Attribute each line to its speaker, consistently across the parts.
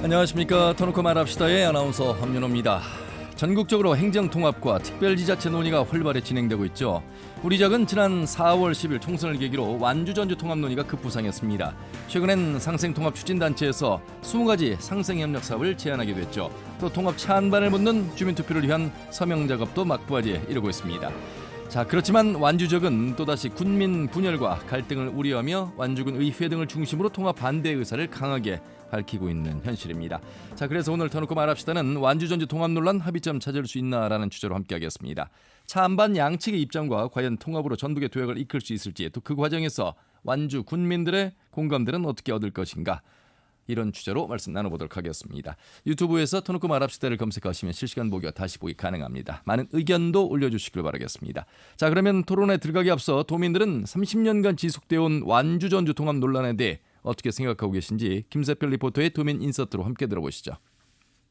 Speaker 1: 안녕하십니까. 터놓고 말합시다의 아나운서 함윤호입니다. 전국적으로 행정통합과 특별지자체 논의가 활발히 진행되고 있죠. 우리 지역은 지난 4월 10일 총선을 계기로 완주 전주 통합 논의가 급부상했습니다. 최근엔 상생통합추진단체에서 20가지 상생협력 사업을 제안하게 됐죠. 또 통합 찬반을 묻는 주민투표를 위한 서명 작업도 막바지에 이르고 있습니다. 자, 그렇지만 완주 지역은 또다시 군민 분열과 갈등을 우려하며 완주군 의회 등을 중심으로 통합 반대 의사를 강하게 밝히고 있는 현실입니다. 자, 그래서 오늘 터놓고 말합시다는 완주 전주 통합 논란 합의점 찾을 수 있나라는 주제로 함께하겠습니다. 찬반 양측의 입장과 과연 통합으로 전북의 도약을 이끌 수 있을지, 또 그 과정에서 완주 군민들의 공감대는 어떻게 얻을 것인가, 이런 주제로 말씀 나눠보도록 하겠습니다. 유튜브에서 터놓고 말합시다를 검색하시면 실시간 보기와 다시 보기 가능합니다. 많은 의견도 올려주시길 바라겠습니다. 자, 그러면 토론에 들어가기 앞서 도민들은 30년간 지속되어 온 완주 전주 통합 논란에 대해 어떻게 생각하고 계신지 김세별 리포터의 도민 인서트로 함께 들어보시죠.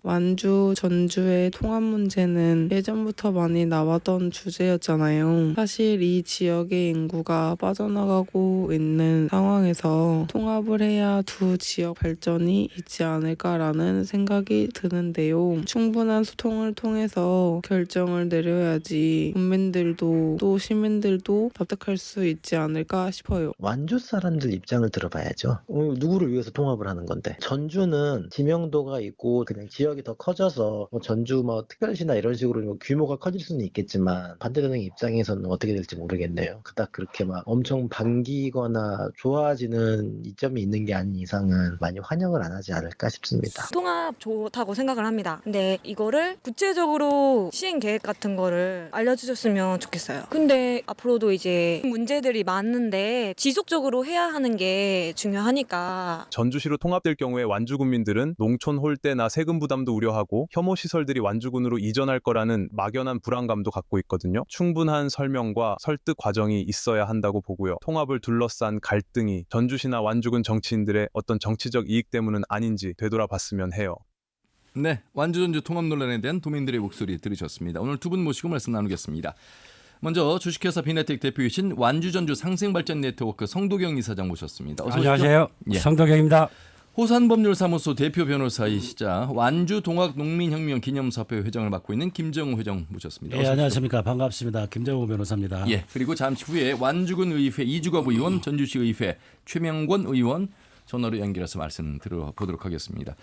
Speaker 2: 완주, 전주의 통합 문제는 예전부터 많이 나왔던 주제였잖아요. 사실 이 지역의 인구가 빠져나가고 있는 상황에서 통합을 해야 두 지역 발전이 있지 않을까라는 생각이 드는데요. 충분한 소통을 통해서 결정을 내려야지 국민들도 또 시민들도 납득할 수 있지 않을까 싶어요.
Speaker 3: 완주 사람들 입장을 들어봐야죠. 누구를 위해서 통합을 하는 건데, 전주는 지명도가 있고 그냥 지역이 더 커져서 전주 특별시나 이런 식으로 규모가 커질 수는 있겠지만 반대되는 입장에서는 어떻게 될지 모르겠네요. 그닥 그렇게 엄청 반기거나 좋아지는 이점이 있는 게 아닌 이상은 많이 환영을 안 하지 않을까 싶습니다.
Speaker 4: 통합 좋다고 생각을 합니다. 근데 이거를 구체적으로 시행 계획 같은 거를 알려주셨으면 좋겠어요. 근데 앞으로도 이제 문제들이 많은데 지속적으로 해야 하는 게 중요하니까.
Speaker 5: 전주시로 통합될 경우에 완주 군민들은 농촌 홀대나 세금 부담도 우려하고 혐오 시설들이 완주군으로 이전할 거라는 막연한 불안감도 갖고 있거든요. 충분한 설명과 설득 과정이 있어야 한다고 보고요. 통합을 둘러싼 갈등이 전주시나 완주군 정치인들의 어떤 정치적 이익 때문은 아닌지 되돌아봤으면 해요.
Speaker 1: 네, 완주 전주 통합 논란에 대한 도민들의 목소리 들으셨습니다. 오늘 두 분 모시고 말씀 나누겠습니다. 먼저 주식회사 비네텍 대표이신 완주 전주 상생발전 네트워크 성도경 이사장 모셨습니다. 어서 오십시오.
Speaker 6: 안녕하세요.
Speaker 1: 예.
Speaker 6: 성도경입니다.
Speaker 1: 호산법률사무소 대표 변호사이시자 완주 동학 농민혁명 기념사업회 회장을 맡고 있는 김정우 회장 모셨습니다.
Speaker 6: 예, 안녕하십니까. 반갑습니다. 김정우 변호사입니다.
Speaker 1: 예, 그리고 잠시 후에 완주군 의회 이주갑 의원, 전주시 의회 최명권 의원 전화로 연결해서 말씀 들어보도록 하겠습니다.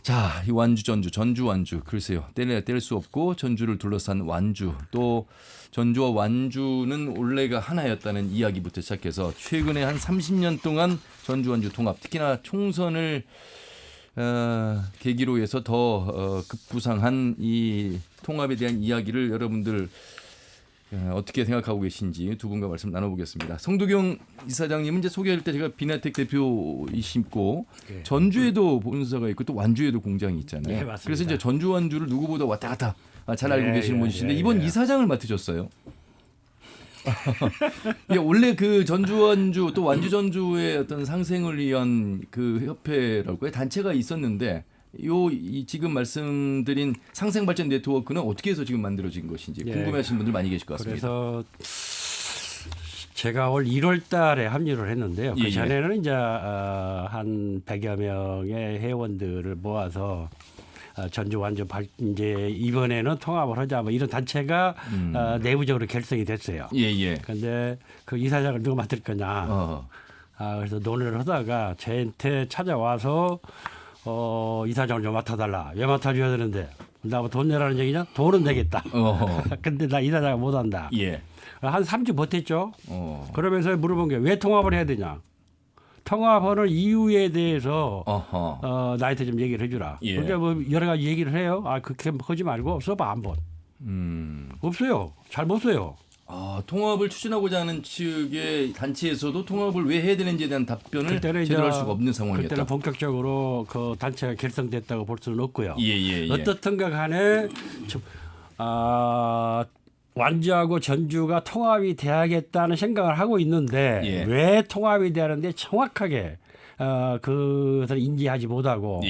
Speaker 1: 자, 이 완주 전주, 전주 완주, 글쎄요, 뗄 수 없고 전주를 둘러싼 완주, 또 전주와 완주는 원래가 하나였다는 이야기부터 시작해서 최근에 한 30년 동안 전주 완주 통합, 특히나 총선을 계기로 해서 더 급부상한 이 통합에 대한 이야기를 여러분들 어떻게 생각하고 계신지 두 분과 말씀 나눠보겠습니다. 성도경 이사장님은 이제 소개할 때 제가 비네텍 대표이시고
Speaker 6: 네.
Speaker 1: 전주에도 본사가 있고 또 완주에도 공장이 있잖아요.
Speaker 6: 네, 맞습니다.
Speaker 1: 그래서 이제 전주 완주를 누구보다 왔다 갔다 잘 알고
Speaker 6: 네,
Speaker 1: 계시는
Speaker 6: 예,
Speaker 1: 분이신데
Speaker 6: 예,
Speaker 1: 이번
Speaker 6: 예.
Speaker 1: 이사장을 맡으셨어요. 예, 원래 그 전주 완주 또 완주 전주의 어떤 상생을 위한 그 협회라고요, 단체가 있었는데 이 지금 말씀드린 상생발전 네트워크는 어떻게 해서 지금 만들어진 것인지
Speaker 6: 예.
Speaker 1: 궁금해하시는 분들 많이 계실 것 같습니다.
Speaker 6: 그래서 제가 올 1월 달에 합류를 했는데요.
Speaker 1: 예,
Speaker 6: 그 전에는 이제 한 100여 명의 회원들을 모아서 전주 완주 이제 이번에는 통합을 하자 이런 단체가 내부적으로 결성이 됐어요.
Speaker 1: 예.
Speaker 6: 그런데 그 이사장을 누가 맡을 거냐. 그래서 논의를 하다가 저한테 찾아와서 이사장을 좀 맡아달라. 왜 맡아줘야 되는데? 나 뭐 돈 내라는 얘기냐? 돈은 내겠다. 근데 나 이사장을 못한다.
Speaker 1: 예.
Speaker 6: 한 3주 버텼죠. 그러면서 물어본 게 왜 통합을 해야 되냐? 통합하는 이유에 대해서 나한테 좀 얘기를 해주라.
Speaker 1: 예.
Speaker 6: 그러니까 뭐 여러 가지 얘기를 해요. 그렇게 하지 말고 써봐 한번. 없어요. 잘 못 써요.
Speaker 1: 통합을 추진하고자 하는 측의 단체에서도 통합을 왜 해야 되는지에 대한 답변을 제대로 할 수가 없는 상황이었다.
Speaker 6: 그때는 본격적으로 그 단체가 결성됐다고 볼 수는 없고요.
Speaker 1: 예.
Speaker 6: 어떻든가 간에 완주하고 전주가 통합이 돼야겠다는 생각을 하고 있는데
Speaker 1: 예.
Speaker 6: 왜 통합이 되는데 정확하게 그것을 인지하지 못하고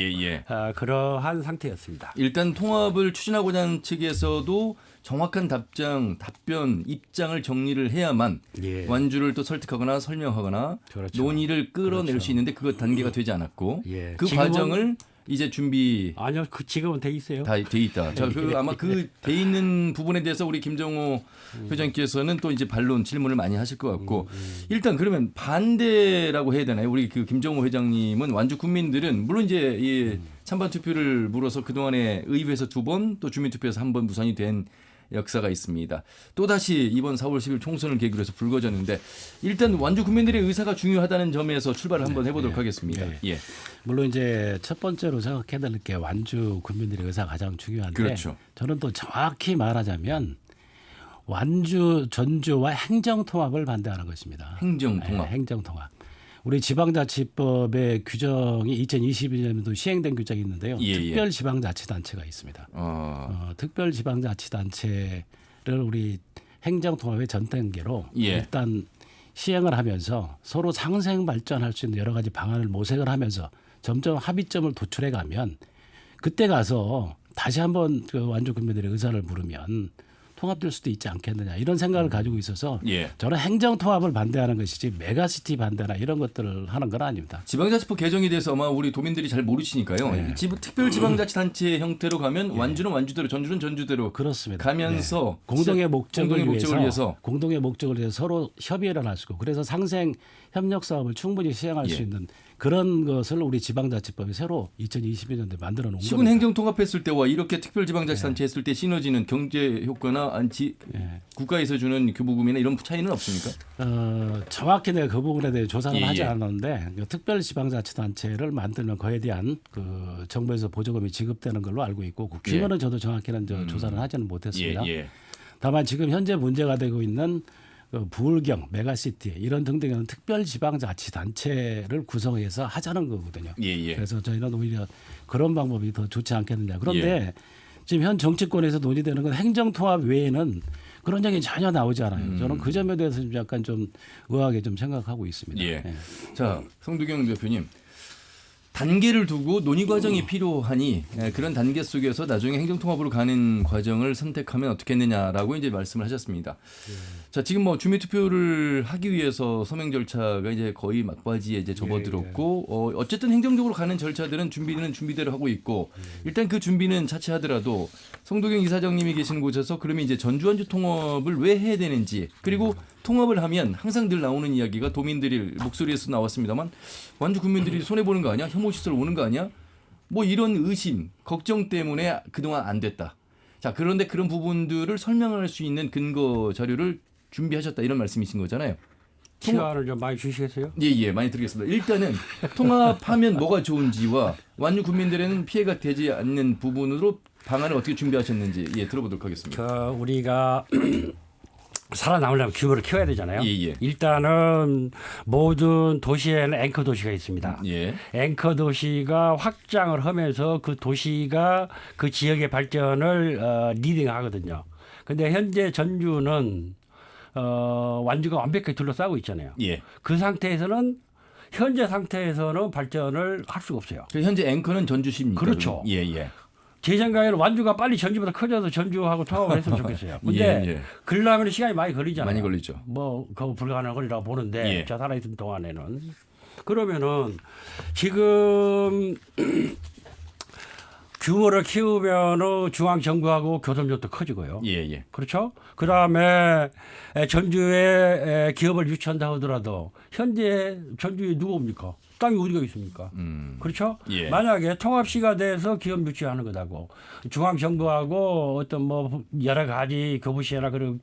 Speaker 6: 그러한 상태였습니다.
Speaker 1: 일단 통합을 추진하고자 하는 측에서도 정확한 답변, 입장을 정리를 해야만
Speaker 6: 예.
Speaker 1: 완주를 또 설득하거나 설명하거나
Speaker 6: 그렇죠.
Speaker 1: 논의를 끌어낼 수 있는데 그 단계가 되지 않았고
Speaker 6: 예.
Speaker 1: 그
Speaker 6: 지금은
Speaker 1: 과정을 이제 준비
Speaker 6: 아니요, 지금은 돼 있어요.
Speaker 1: 다 돼 있다. 자, 아마 그 돼 있는 부분에 대해서 우리 김정호 회장께서는 또 이제 반론 질문을 많이 하실 것 같고 일단 그러면 반대라고 해야 되나요? 우리 그 김정호 회장님은 완주 국민들은 물론 이제 이 찬반 투표를 물어서 그 동안에 의회에서 2번 또 주민투표에서 1번 무산이 된 역사가 있습니다. 또다시 이번 4월 10일 총선을 계기로 해서 불거졌는데 일단 완주 국민들의 의사가 중요하다는 점에서 출발을 한번 해보도록 하겠습니다. 예.
Speaker 7: 물론 이제 첫 번째로 생각해야 될 게 완주 국민들의 의사가 가장 중요한데
Speaker 1: 그렇죠.
Speaker 7: 저는 또 정확히 말하자면 완주 전주와 행정통합을 반대하는 것입니다.
Speaker 1: 행정통합.
Speaker 7: 행정통합. 우리 지방자치법의 규정이 2022년도 시행된 규정이 있는데요. 특별지방자치단체가 있습니다. 특별지방자치단체를 우리 행정통합의 전 단계로 일단 시행을 하면서 서로 상생 발전할 수 있는 여러 가지 방안을 모색을 하면서 점점 합의점을 도출해 가면 그때 가서 다시 한번 그 완주 국민들의 의사를 물으면 통합될 수도 있지 않겠느냐 이런 생각을 가지고 있어서 저는 행정통합을 반대하는 것이지 메가시티 반대나 이런 것들을 하는 건 아닙니다.
Speaker 1: 지방자치법 개정에 대해서 아마 우리 도민들이 잘 모르시니까요. 특별지방자치단체 형태로 가면 완주는 완주대로 전주는 전주대로
Speaker 7: 그렇습니다.
Speaker 1: 가면서
Speaker 7: 공동의 목적을 위해서 공동의 목적을 위해서 서로 협의를 할 수 있고 그래서 상생 협력 사업을 충분히 시행할 수 있는 그런 것을 우리 지방자치법이 새로 2022년도에 만들어 놓은 겁니다.
Speaker 1: 시군 행정통합했을 때와 이렇게 특별지방자치단체 했을 때 시너지는 경제 효과나 국가에서 주는 교부금이나 이런 차이는 없습니까?
Speaker 7: 정확히 내가 그 부분에 대해 조사는 하지 않았는데 특별지방자치단체를 만들면 그에 대한 그 정부에서 보조금이 지급되는 걸로 알고 있고 그 규모는 저도 정확히는 조사를 하지는 못했습니다. 다만 지금 현재 문제가 되고 있는 그 부울경, 메가시티 이런 등등은 특별지방자치단체를 구성해서 하자는 거거든요. 그래서 저희는 오히려 그런 방법이 더 좋지 않겠느냐. 그런데 지금 현 정치권에서 논의되는 건 행정통합 외에는 그런 얘기 전혀 나오지 않아요. 저는 그 점에 대해서 좀 약간 좀 의아하게 좀 생각하고 있습니다.
Speaker 1: 자, 성두경 대표님. 단계를 두고 논의 과정이 필요하니 그런 단계 속에서 나중에 행정통합으로 가는 과정을 선택하면 어떻겠느냐라고 이제 말씀을 하셨습니다. 자, 지금 뭐 주민투표를 하기 위해서 서명 절차가 이제 거의 막바지에 이제 접어들었고 어쨌든 행정적으로 가는 절차들은 준비는 준비대로 하고 있고 일단 그 준비는 차치하더라도 성도경 이사장님이 계시는 곳에서 그러면 이제 전주 통합을 왜 해야 되는지 그리고 통합을 하면 항상 늘 나오는 이야기가 도민들이 목소리에서 나왔습니다만 완주 국민들이 손해보는 거 아니야? 혐오시설 오는 거 아니야? 뭐 이런 의심, 걱정 때문에 그동안 안 됐다. 자, 그런데 그런 부분들을 설명할 수 있는 근거 자료를 준비하셨다 이런 말씀이신 거잖아요.
Speaker 6: 시간을 좀 많이 주시겠어요?
Speaker 1: 예, 많이 드리겠습니다. 일단은 통합하면 뭐가 좋은지와 완주 국민들에는 피해가 되지 않는 부분으로 방안을 어떻게 준비하셨는지 들어보도록 하겠습니다.
Speaker 6: 우리가 살아남으려면 규모를 키워야 되잖아요. 일단은 모든 도시에는 앵커 도시가 있습니다. 앵커 도시가 확장을 하면서 그 도시가 그 지역의 발전을 리딩하거든요. 근데 현재 전주는 완주가 완벽하게 둘러싸고 있잖아요. 그 상태에서는 현재 상태에서는 발전을 할 수가 없어요.
Speaker 1: 현재 앵커는 전주시입니까?
Speaker 6: 그렇죠. 제 생각에는 완주가 빨리 전주보다 커져서 전주하고 통합을 했으면 좋겠어요. 근데 그러려면 시간이 많이 걸리잖아요.
Speaker 1: 많이 걸리죠.
Speaker 6: 뭐 그거 불가능한 거리라고 보는데 저 살아있는 동안에는 그러면은 지금 규모를 키우면 중앙 정부하고 교섭력도 커지고요. 그렇죠? 그다음에 전주에 기업을 유치한다 하더라도 현재 전주에 누가 옵니까? 땅이 어디가 있습니까? 그렇죠? 만약에 통합시가 돼서 기업 유치하는 거다고 중앙 정부하고 어떤 뭐 여러 가지 교부시나 그런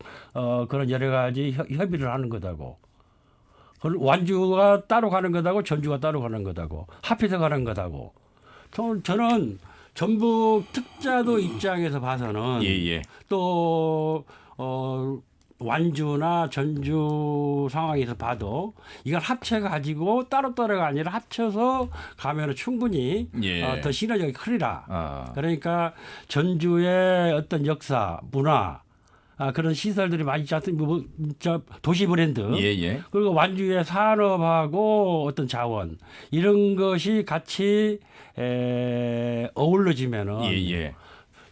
Speaker 6: 여러 가지 협의를 하는 거다고 완주가 따로 가는 거다고 전주가 따로 가는 거다고 합해서 가는 거다고 저는 전북 특자도 입장에서 봐서는 또 완주나 전주 상황에서 봐도 이걸 합쳐가지고 따로따로가 아니라 합쳐서 가면 충분히 더 시너지가 크리라. 그러니까 전주의 어떤 역사, 문화 그런 시설들이 많이 있지 않습니까? 도시 브랜드 그리고 완주의 산업하고 어떤 자원 이런 것이 같이 어우러지면은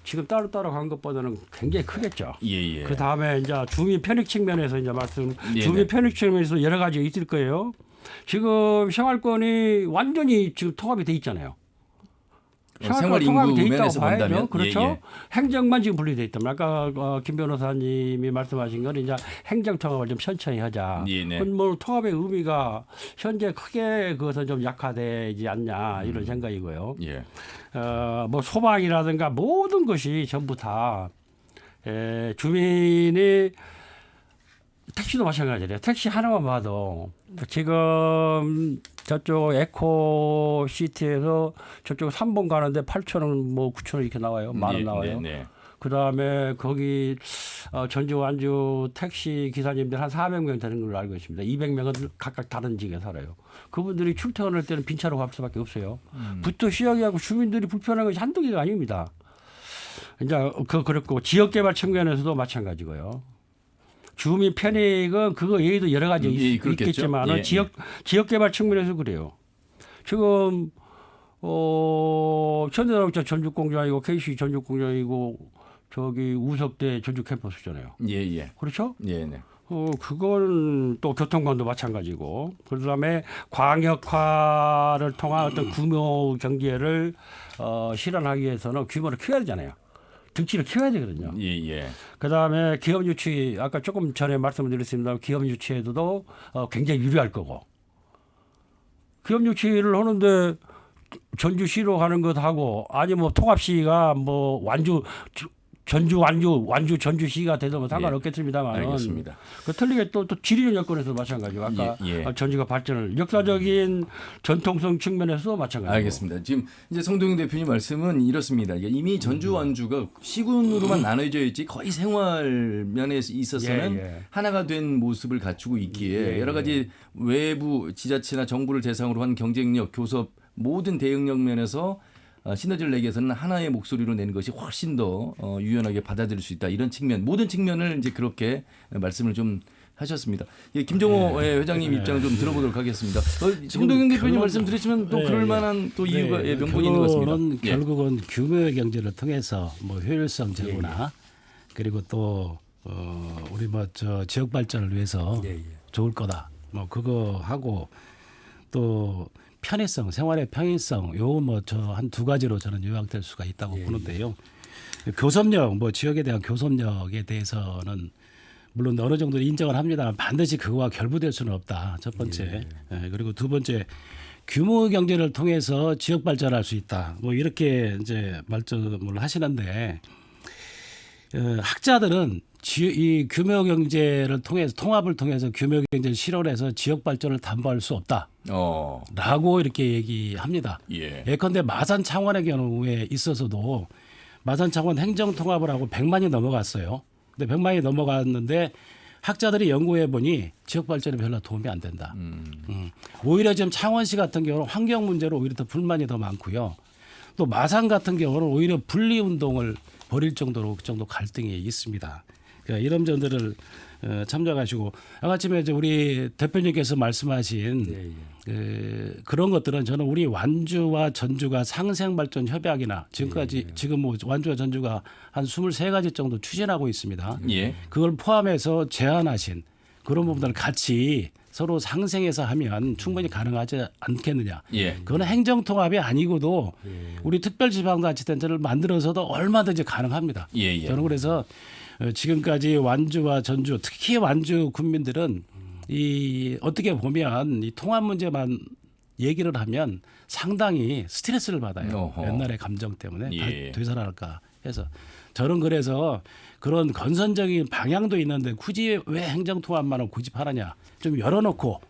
Speaker 6: 지금 따로따로 간 것보다는 굉장히 크겠죠. 그 다음에 이제 주민 편익 측면에서 이제 주민 편익 측면에서 여러 가지가 있을 거예요. 지금 생활권이 완전히 지금 통합이 돼 있잖아요.
Speaker 1: 생활
Speaker 6: 통합이 돼
Speaker 1: 인구
Speaker 6: 있다고
Speaker 1: 면에서
Speaker 6: 봐야죠.
Speaker 1: 본다면
Speaker 6: 그렇죠.
Speaker 1: 예, 예.
Speaker 6: 행정만 지금 분리돼 있다면 아까 김 변호사님이 말씀하신 건 이제 행정 통합을 좀 천천히 하자.
Speaker 1: 예, 네.
Speaker 6: 그건 뭐 통합의 의미가 현재 크게 그것은 좀 약화되지 않냐 이런 생각이고요.
Speaker 1: 예.
Speaker 6: 뭐 소방이라든가 모든 것이 전부 다 주민이 택시도 마찬가지래요. 택시 하나만 봐도 지금 저쪽 에코시티에서 저쪽 3번 가는데 8,000원 뭐 9,000원 이렇게 나와요. 만 원 나와요.
Speaker 1: 네.
Speaker 6: 그다음에 거기 전주 완주 택시 기사님들 한 400명 되는 걸로 알고 있습니다. 200명은 각각 다른 지역에 살아요. 그분들이 출퇴근할 때는 빈차로 갈 수밖에 없어요. 부터 시작해갖고 주민들이 불편한 것이 한두 개가 아닙니다. 이제 그렇고 지역개발 측면에서도 마찬가지고요. 주민 편익은 그거 얘기도 여러 가지 있겠지만
Speaker 1: 예.
Speaker 6: 지역개발 측면에서 그래요. 지금 현대자동차 전주공장이고 KC 전주공장이고 저기 우석대 전주 캠퍼스잖아요.
Speaker 1: 예.
Speaker 6: 그렇죠?
Speaker 1: 예, 네.
Speaker 6: 그건 또 교통관도 마찬가지고 그다음에 광역화를 통한 어떤 규모 경제를 실현하기 위해서는 규모를 키워야 되잖아요. 등치를 키워야 되거든요.
Speaker 1: 예.
Speaker 6: 그다음에 기업 유치 아까 조금 전에 말씀을 드렸습니다. 기업 유치에도 굉장히 유리할 거고 기업 유치를 하는데 전주시로 가는 것하고 아니면 통합시가 뭐 완주 전주시가 되도 뭐 상관없겠습니다만
Speaker 1: 알겠습니다.
Speaker 6: 그 틀리게 또 지리적 여건에서 마찬가지고 아까 전주가 발전을 역사적인 전통성 측면에서 마찬가지고
Speaker 1: 알겠습니다. 지금 이제 성동영 대표님 말씀은 이렇습니다. 이미 전주 완주가 시군으로만 나눠져 있지 거의 생활 면에 있어서는 하나가 된 모습을 갖추고 있기에 여러 가지 외부 지자체나 정부를 대상으로 한 경쟁력, 교섭 모든 대응력 면에서 시너지를 내기 위해서는 하나의 목소리로 내는 것이 훨씬 더 유연하게 받아들일 수 있다. 이런 측면, 모든 측면을 이제 그렇게 말씀을 좀 하셨습니다. 김정호 회장님 입장을 좀 들어보도록 하겠습니다. 성동영 대표님 말씀 들으시면 또 그럴 만한 또 이유가 명분이 있는 것 같습니다.
Speaker 7: 결국은 규모의 경제를 통해서 뭐 효율성 제고나 그리고 또 우리 뭐 저 지역 발전을 위해서 좋을 거다. 뭐 그거 하고 또 편의성, 생활의 편의성, 요 뭐 저 한 두 가지로 저는 요약될 수가 있다고 보는데요. 교섭력, 뭐 지역에 대한 교섭력에 대해서는 물론 어느 정도 인정을 합니다만 반드시 그거와 결부될 수는 없다. 첫 번째. 그리고 두 번째, 규모 경제를 통해서 지역 발전할 수 있다. 뭐 이렇게 이제 말씀을 하시는데 학자들은 이 규모 경제를 통해서 통합을 통해서 규모 경제를 실현해서 지역 발전을 담보할 수 없다. 라고 이렇게 얘기합니다. 예컨대 마산 창원의 경우에 있어서도 마산 창원 행정 통합을 하고 100만이 넘어갔어요. 근데 100만이 넘어갔는데 학자들이 연구해 보니 지역 발전에 별로 도움이 안 된다. 오히려 지금 창원시 같은 경우는 환경 문제로 오히려 더 불만이 더 많고요. 또 마산 같은 경우는 오히려 분리 운동을 벌일 정도로 그 정도 갈등이 있습니다. 그러니까 이런 점들을 참작하시고 아까쯤에 이제 우리 대표님께서 말씀하신 그런 것들은 저는 우리 완주와 전주가 상생발전 협약이나 지금까지 지금 뭐 완주와 전주가 한 23가지 정도 추진하고 있습니다. 그걸 포함해서 제안하신 그런 부분들을 같이 서로 상생해서 하면 충분히 가능하지 않겠느냐. 그건 행정통합이 아니고도 우리 특별지방자치단체를 만들어서도 얼마든지 가능합니다. 저는 그래서 지금까지 완주와 전주, 특히 완주 군민들은 이 어떻게 보면 이 통합 문제만 얘기를 하면 상당히 스트레스를 받아요. 옛날의 감정 때문에 다 되살아날까 해서 저는 그래서 그런 건선적인 방향도 있는데 굳이 왜 행정통합만을 고집하느냐 좀 열어놓고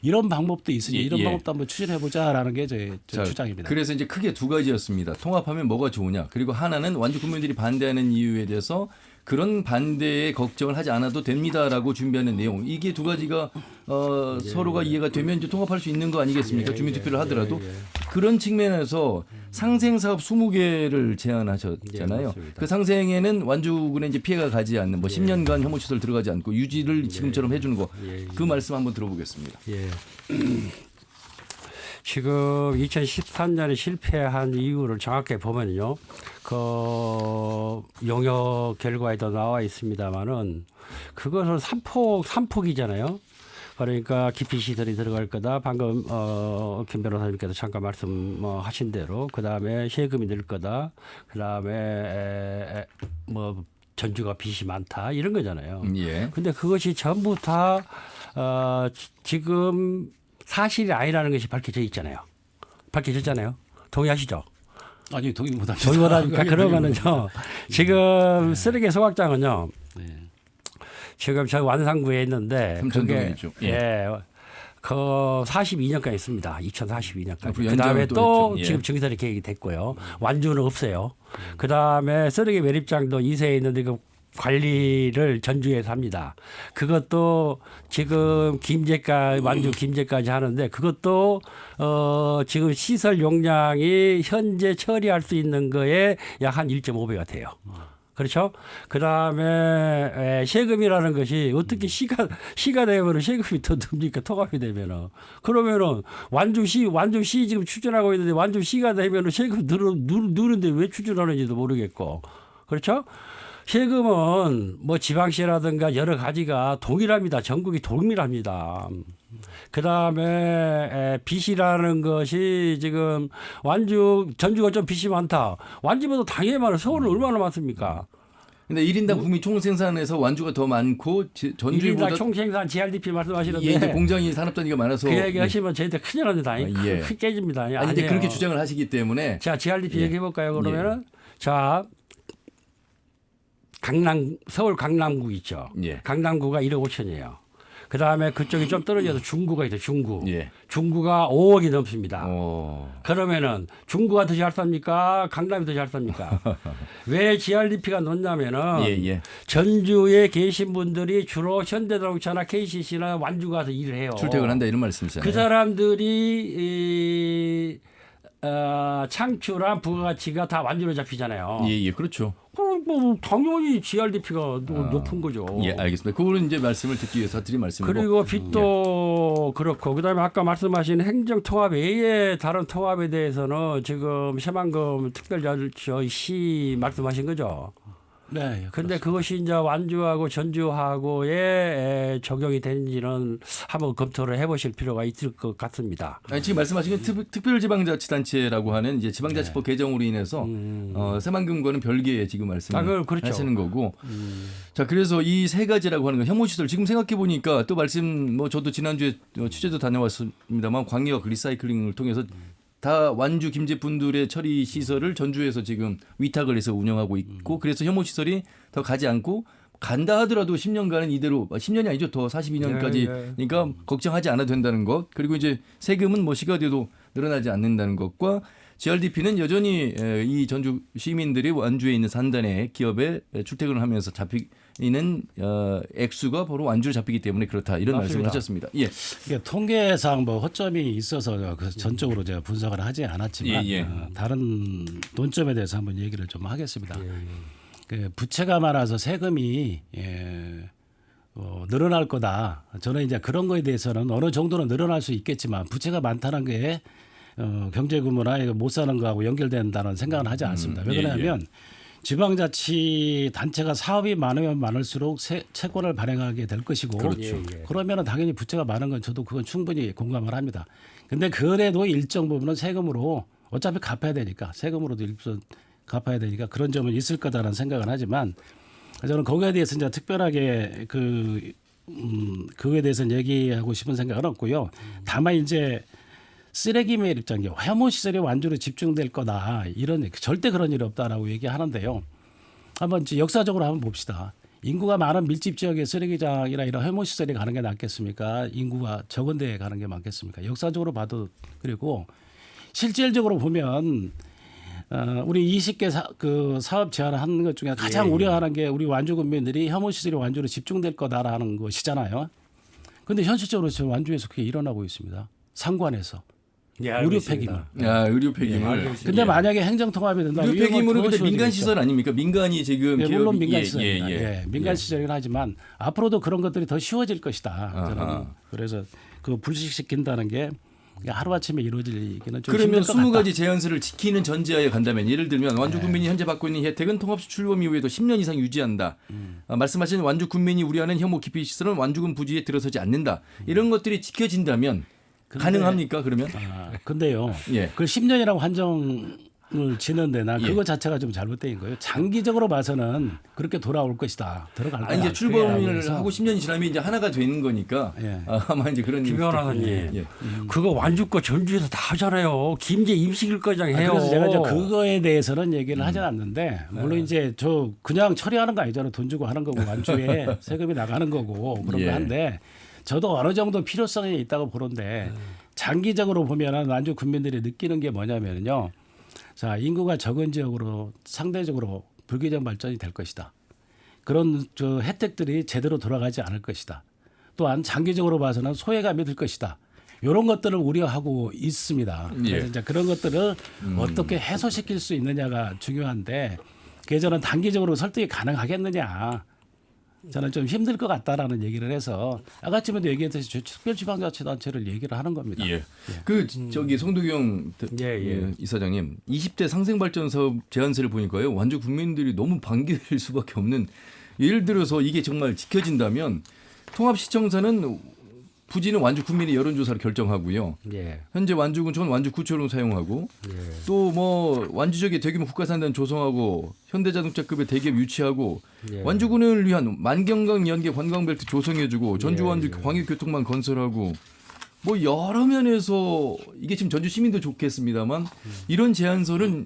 Speaker 7: 이런 방법도 있으니 이런 방법도 한번 추진해보자라는 게 제 주장입니다.
Speaker 1: 그래서 이제 크게 두 가지였습니다. 통합하면 뭐가 좋으냐. 그리고 하나는 완주 국민들이 반대하는 이유에 대해서 그런 반대에 걱정을 하지 않아도 됩니다라고 준비하는 내용. 이게 두 가지가 서로가 이해가 되면 이제 통합할 수 있는 거 아니겠습니까? 주민투표를 하더라도. 그런 측면에서 상생사업 20개를 제안하셨잖아요. 그 상생에는 완주군에 이제 피해가 가지 않는 뭐 10년간 혐오시설 들어가지 않고 유지를 지금처럼 해주는 거. 그 말씀 한번 들어보겠습니다.
Speaker 6: 지금 2013년에 실패한 이유를 정확히 보면요, 그 용역 결과에도 나와 있습니다만은 그것은 3폭이잖아요. 그러니까 기피 시설이 들어갈 거다. 방금 김 변호사님께서 잠깐 말씀하신 대로 그다음에 세금이 늘 거다. 그다음에 뭐 전주가 빚이 많다 이런 거잖아요.
Speaker 1: 예.
Speaker 6: 근데 그것이 전부 다 지금 사실이 아니라는 것이 밝혀져 있잖아요. 밝혀졌잖아요. 동의하시죠?
Speaker 7: 아니 동의 못합니다.
Speaker 6: 동의 못하니까 그러면은요. 지금 쓰레기 소각장은요.
Speaker 7: 네.
Speaker 6: 지금 저희 완산구에 있는데 그게
Speaker 1: 삼천동이죠.
Speaker 6: 예. 그 42년까지 있습니다. 2042년까지.
Speaker 1: 앞으로
Speaker 6: 그다음에
Speaker 1: 연장을 또
Speaker 6: 또
Speaker 1: 했죠. 예.
Speaker 6: 지금 증설이 계획이 됐고요. 완주는 없어요. 그다음에 쓰레기 매립장도 이세에 있는데 그 관리를 전주에서 합니다. 그것도 지금 완주 김제까지 하는데 그것도 지금 시설 용량이 현재 처리할 수 있는 거에 약 한 1.5배가 돼요. 그렇죠? 그 다음에 세금이라는 것이 어떻게 시가 되면 세금이 더 듭니까? 토감이 되면은. 그러면은 완주시 지금 추진하고 있는데 완주시가 되면은 세금 누르는데 왜 추진하는지도 모르겠고. 그렇죠? 세금은 뭐 지방시라든가 여러 가지가 동일합니다. 전국이 동일합니다. 그 다음에 빚이라는 것이 지금 전주가 좀 빚이 많다. 완주보다 당연히 많아요. 서울은 얼마나 많습니까?
Speaker 1: 근데 1인당 국민 총생산에서 완주가 더 많고 전주보다
Speaker 6: 1인당 총생산 GRDP 말씀하시는데
Speaker 1: 예, 이제 공장이 산업 단위가 많아서
Speaker 6: 그 얘기 하시면 저희한테 큰일 납니다.
Speaker 1: 예.
Speaker 6: 크 깨집니다.
Speaker 1: 아니 근데
Speaker 6: 아니에요.
Speaker 1: 그렇게 주장을 하시기 때문에
Speaker 6: 자, GRDP
Speaker 1: 예.
Speaker 6: 얘기해 볼까요? 그러면은 자, 서울 강남구 있죠.
Speaker 1: 예.
Speaker 6: 강남구가 1억 5천이에요. 그 다음에 그쪽이 좀 떨어져서 중구가 있어요. 중구.
Speaker 1: 예.
Speaker 6: 중구가 5억이 넘습니다.
Speaker 1: 어.
Speaker 6: 그러면은 중구가 더 잘 삽니까? 강남이 더 잘 삽니까? 왜 GRDP가 높냐면은
Speaker 1: 예.
Speaker 6: 전주에 계신 분들이 주로 현대자동차나 KCC나 완주 가서 일을 해요.
Speaker 1: 출퇴근한다 이런 말씀이잖아요.
Speaker 6: 그 사람들이 창출한 부가가치가 다 완주로 잡히잖아요.
Speaker 1: 예, 그렇죠.
Speaker 6: 그럼 뭐 당연히 GRDP가 높은 거죠.
Speaker 1: 예, 알겠습니다. 그거는 이제 말씀을 듣기 위해서 드린 말씀이고.
Speaker 6: 그리고 빚도 그렇고 그다음에 아까 말씀하신 행정통합 외에 다른 통합에 대해서는 지금 새만금 특별시 말씀하신 거죠.
Speaker 7: 네.
Speaker 6: 그런데 그것이 이제 완주하고 전주하고에 적용이 되는지는 한번 검토를 해보실 필요가 있을 것 같습니다.
Speaker 1: 아니, 지금 말씀하신 건 특별지방자치단체라고 하는 이제 지방자치법 개정으로 인해서 새만금과는 별개의 지금 말씀을
Speaker 6: 그렇죠.
Speaker 1: 하시는 거고. 자, 그래서 이 세 가지라고 하는 건 혐오시설 지금 생각해 보니까 또 저도 지난주에 취재도 다녀왔습니다만 광역과 리사이클링을 통해서 다 완주 김제분들의 처리 시설을 전주에서 지금 위탁을 해서 운영하고 있고 그래서 혐오 시설이 더 가지 않고 간다 하더라도 10년간은 이대로 10년이 아니죠. 더 42년까지 그러니까 걱정하지 않아도 된다는 것. 그리고 이제 세금은 뭐 시가 돼도 늘어나지 않는다는 것과 GRDP는 여전히 이 전주 시민들이 완주에 있는 산단의 기업에 출퇴근을 하면서 잡히는 액수가 바로 완주로 잡히기 때문에 그렇다 이런 말씀을 하셨습니다. 예.
Speaker 7: 이게 통계상 뭐 허점이 있어서 그 전적으로 제가 분석을 하지 않았지만 다른 논점에 대해서 한번 얘기를 좀 하겠습니다. 그 부채가 많아서 세금이 늘어날 거다. 저는 이제 그런 거에 대해서는 어느 정도는 늘어날 수 있겠지만 부채가 많다는 게 경제 규모나 못 사는 거하고 연결된다는 생각은 하지 않습니다. 왜 그러냐면 지방자치 단체가 사업이 많으면 많을수록 채권을 발행하게 될 것이고
Speaker 1: 그렇죠.
Speaker 7: 그러면 당연히 부채가 많은 건 저도 그건 충분히 공감을 합니다. 근데 그래도 일정 부분은 세금으로 어차피 갚아야 되니까 세금으로도 일부 갚아야 되니까 그런 점은 있을 거다라는 생각은 하지만 저는 거기에 대해서 이제 특별하게 그거에 대해서는 얘기하고 싶은 생각은 없고요. 다만 이제 쓰레기 매립장, 회모 시설이 완주로 집중될 거다. 절대 그런 일이 없다라고 얘기하는데요. 한번 역사적으로 한번 봅시다. 인구가 많은 밀집 지역에 쓰레기장이나 이런 회모 시설이 가는 게 낫겠습니까? 인구가 적은 데에 가는 게 많겠습니까? 역사적으로 봐도 그리고 실질적으로 보면 우리 20개 사업 제안을 하는 것 중에 가장 우려하는 게 우리 완주 군민들이 혐오 시설이 완주로 집중될 거다라는 것이잖아요. 그런데 현실적으로 지금 완주에서 그게 일어나고 있습니다. 상관에서. 의료 폐기물.
Speaker 1: 의료 폐기물.
Speaker 7: 근데 만약에 행정통합이 된다.
Speaker 1: 의료 폐기물은 근데 민간 시설 아닙니까? 민간이 지금
Speaker 7: 물론 민간 시설입니다. 민간 시설이긴 하지만 앞으로도 그런 것들이 더 쉬워질 것이다. 저는 그래서 그 불식시킨다는 게 하루아침에 이루어질 얘기는 좀
Speaker 1: 그러면
Speaker 7: 힘들 것 같다.
Speaker 1: 20가지 제한서를 지키는 전제하에 간다면 예를 들면 완주 군민이 현재 받고 있는 혜택은 통합시 출범 이후에도 10년 이상 유지한다. 말씀하신 완주 군민이 우려하는 혐오 기피 시설은 완주군 부지에 들어서지 않는다. 이런 것들이 지켜진다면 가능합니까? 그러면?
Speaker 7: 근데요.
Speaker 1: 예.
Speaker 7: 그 10년이라고 한정을 지는데 난 그거 자체가 좀 잘못된 거예요. 장기적으로 봐서는 그렇게 돌아올 것이다. 들어갈 거다.
Speaker 1: 이제 출범을 하고 10년이 지나면 이제 하나가 되는 거니까
Speaker 7: 예.
Speaker 1: 아마 이제 그런
Speaker 6: 김 변호사님,
Speaker 1: 예.
Speaker 6: 그거 완주거 전주에서 다 하잖아요. 김제 임시길거장 해요.
Speaker 7: 그래서 제가 이제 그거에 대해서는 얘기를 하진 않는데 물론 이제 저 그냥 처리하는 거 아니잖아요. 돈 주고 하는 거고 완주에 세금이 나가는 거고 그런
Speaker 1: 예.
Speaker 7: 거 한데 저도 어느 정도 필요성이 있다고 보는데 장기적으로 보면은 완주 국민들이 느끼는 게 뭐냐면요. 자, 인구가 적은 지역으로 상대적으로 불균형 발전이 될 것이다. 그런 저 혜택들이 제대로 돌아가지 않을 것이다. 또한 장기적으로 봐서는 소외감이 들 것이다. 이런 것들을 우려하고 있습니다.
Speaker 1: 예.
Speaker 7: 그래서 이제 그런 것들을 어떻게 해소시킬 수 있느냐가 중요한데 그게 저는 단기적으로 설득이 가능하겠느냐. 저는 좀 힘들 것 같다라는 얘기를 해서 아까쯤에도 얘기했듯이 특별지방자치단체를 얘기를 하는 겁니다.
Speaker 1: 예. 그 저기 송도경 이사장님 20대 상생발전사업 제안서를 보니까요. 완주 국민들이 너무 반기될 수밖에 없는 예를 들어서 이게 정말 지켜진다면 통합시청사는 부지는 완주 국민이 여론조사를 결정하고요.
Speaker 6: 예.
Speaker 1: 현재 완주군청은 완주구청으로 사용하고 또 뭐 완주 지역에 대규모 국가산단 조성하고 현대자동차급의 대기업 유치하고 완주군을 위한 만경강 연계 관광벨트 조성해주고 전주 완주 광역교통망 건설하고 뭐 여러 면에서 이게 지금 전주 시민도 좋겠습니다만 이런 제안서는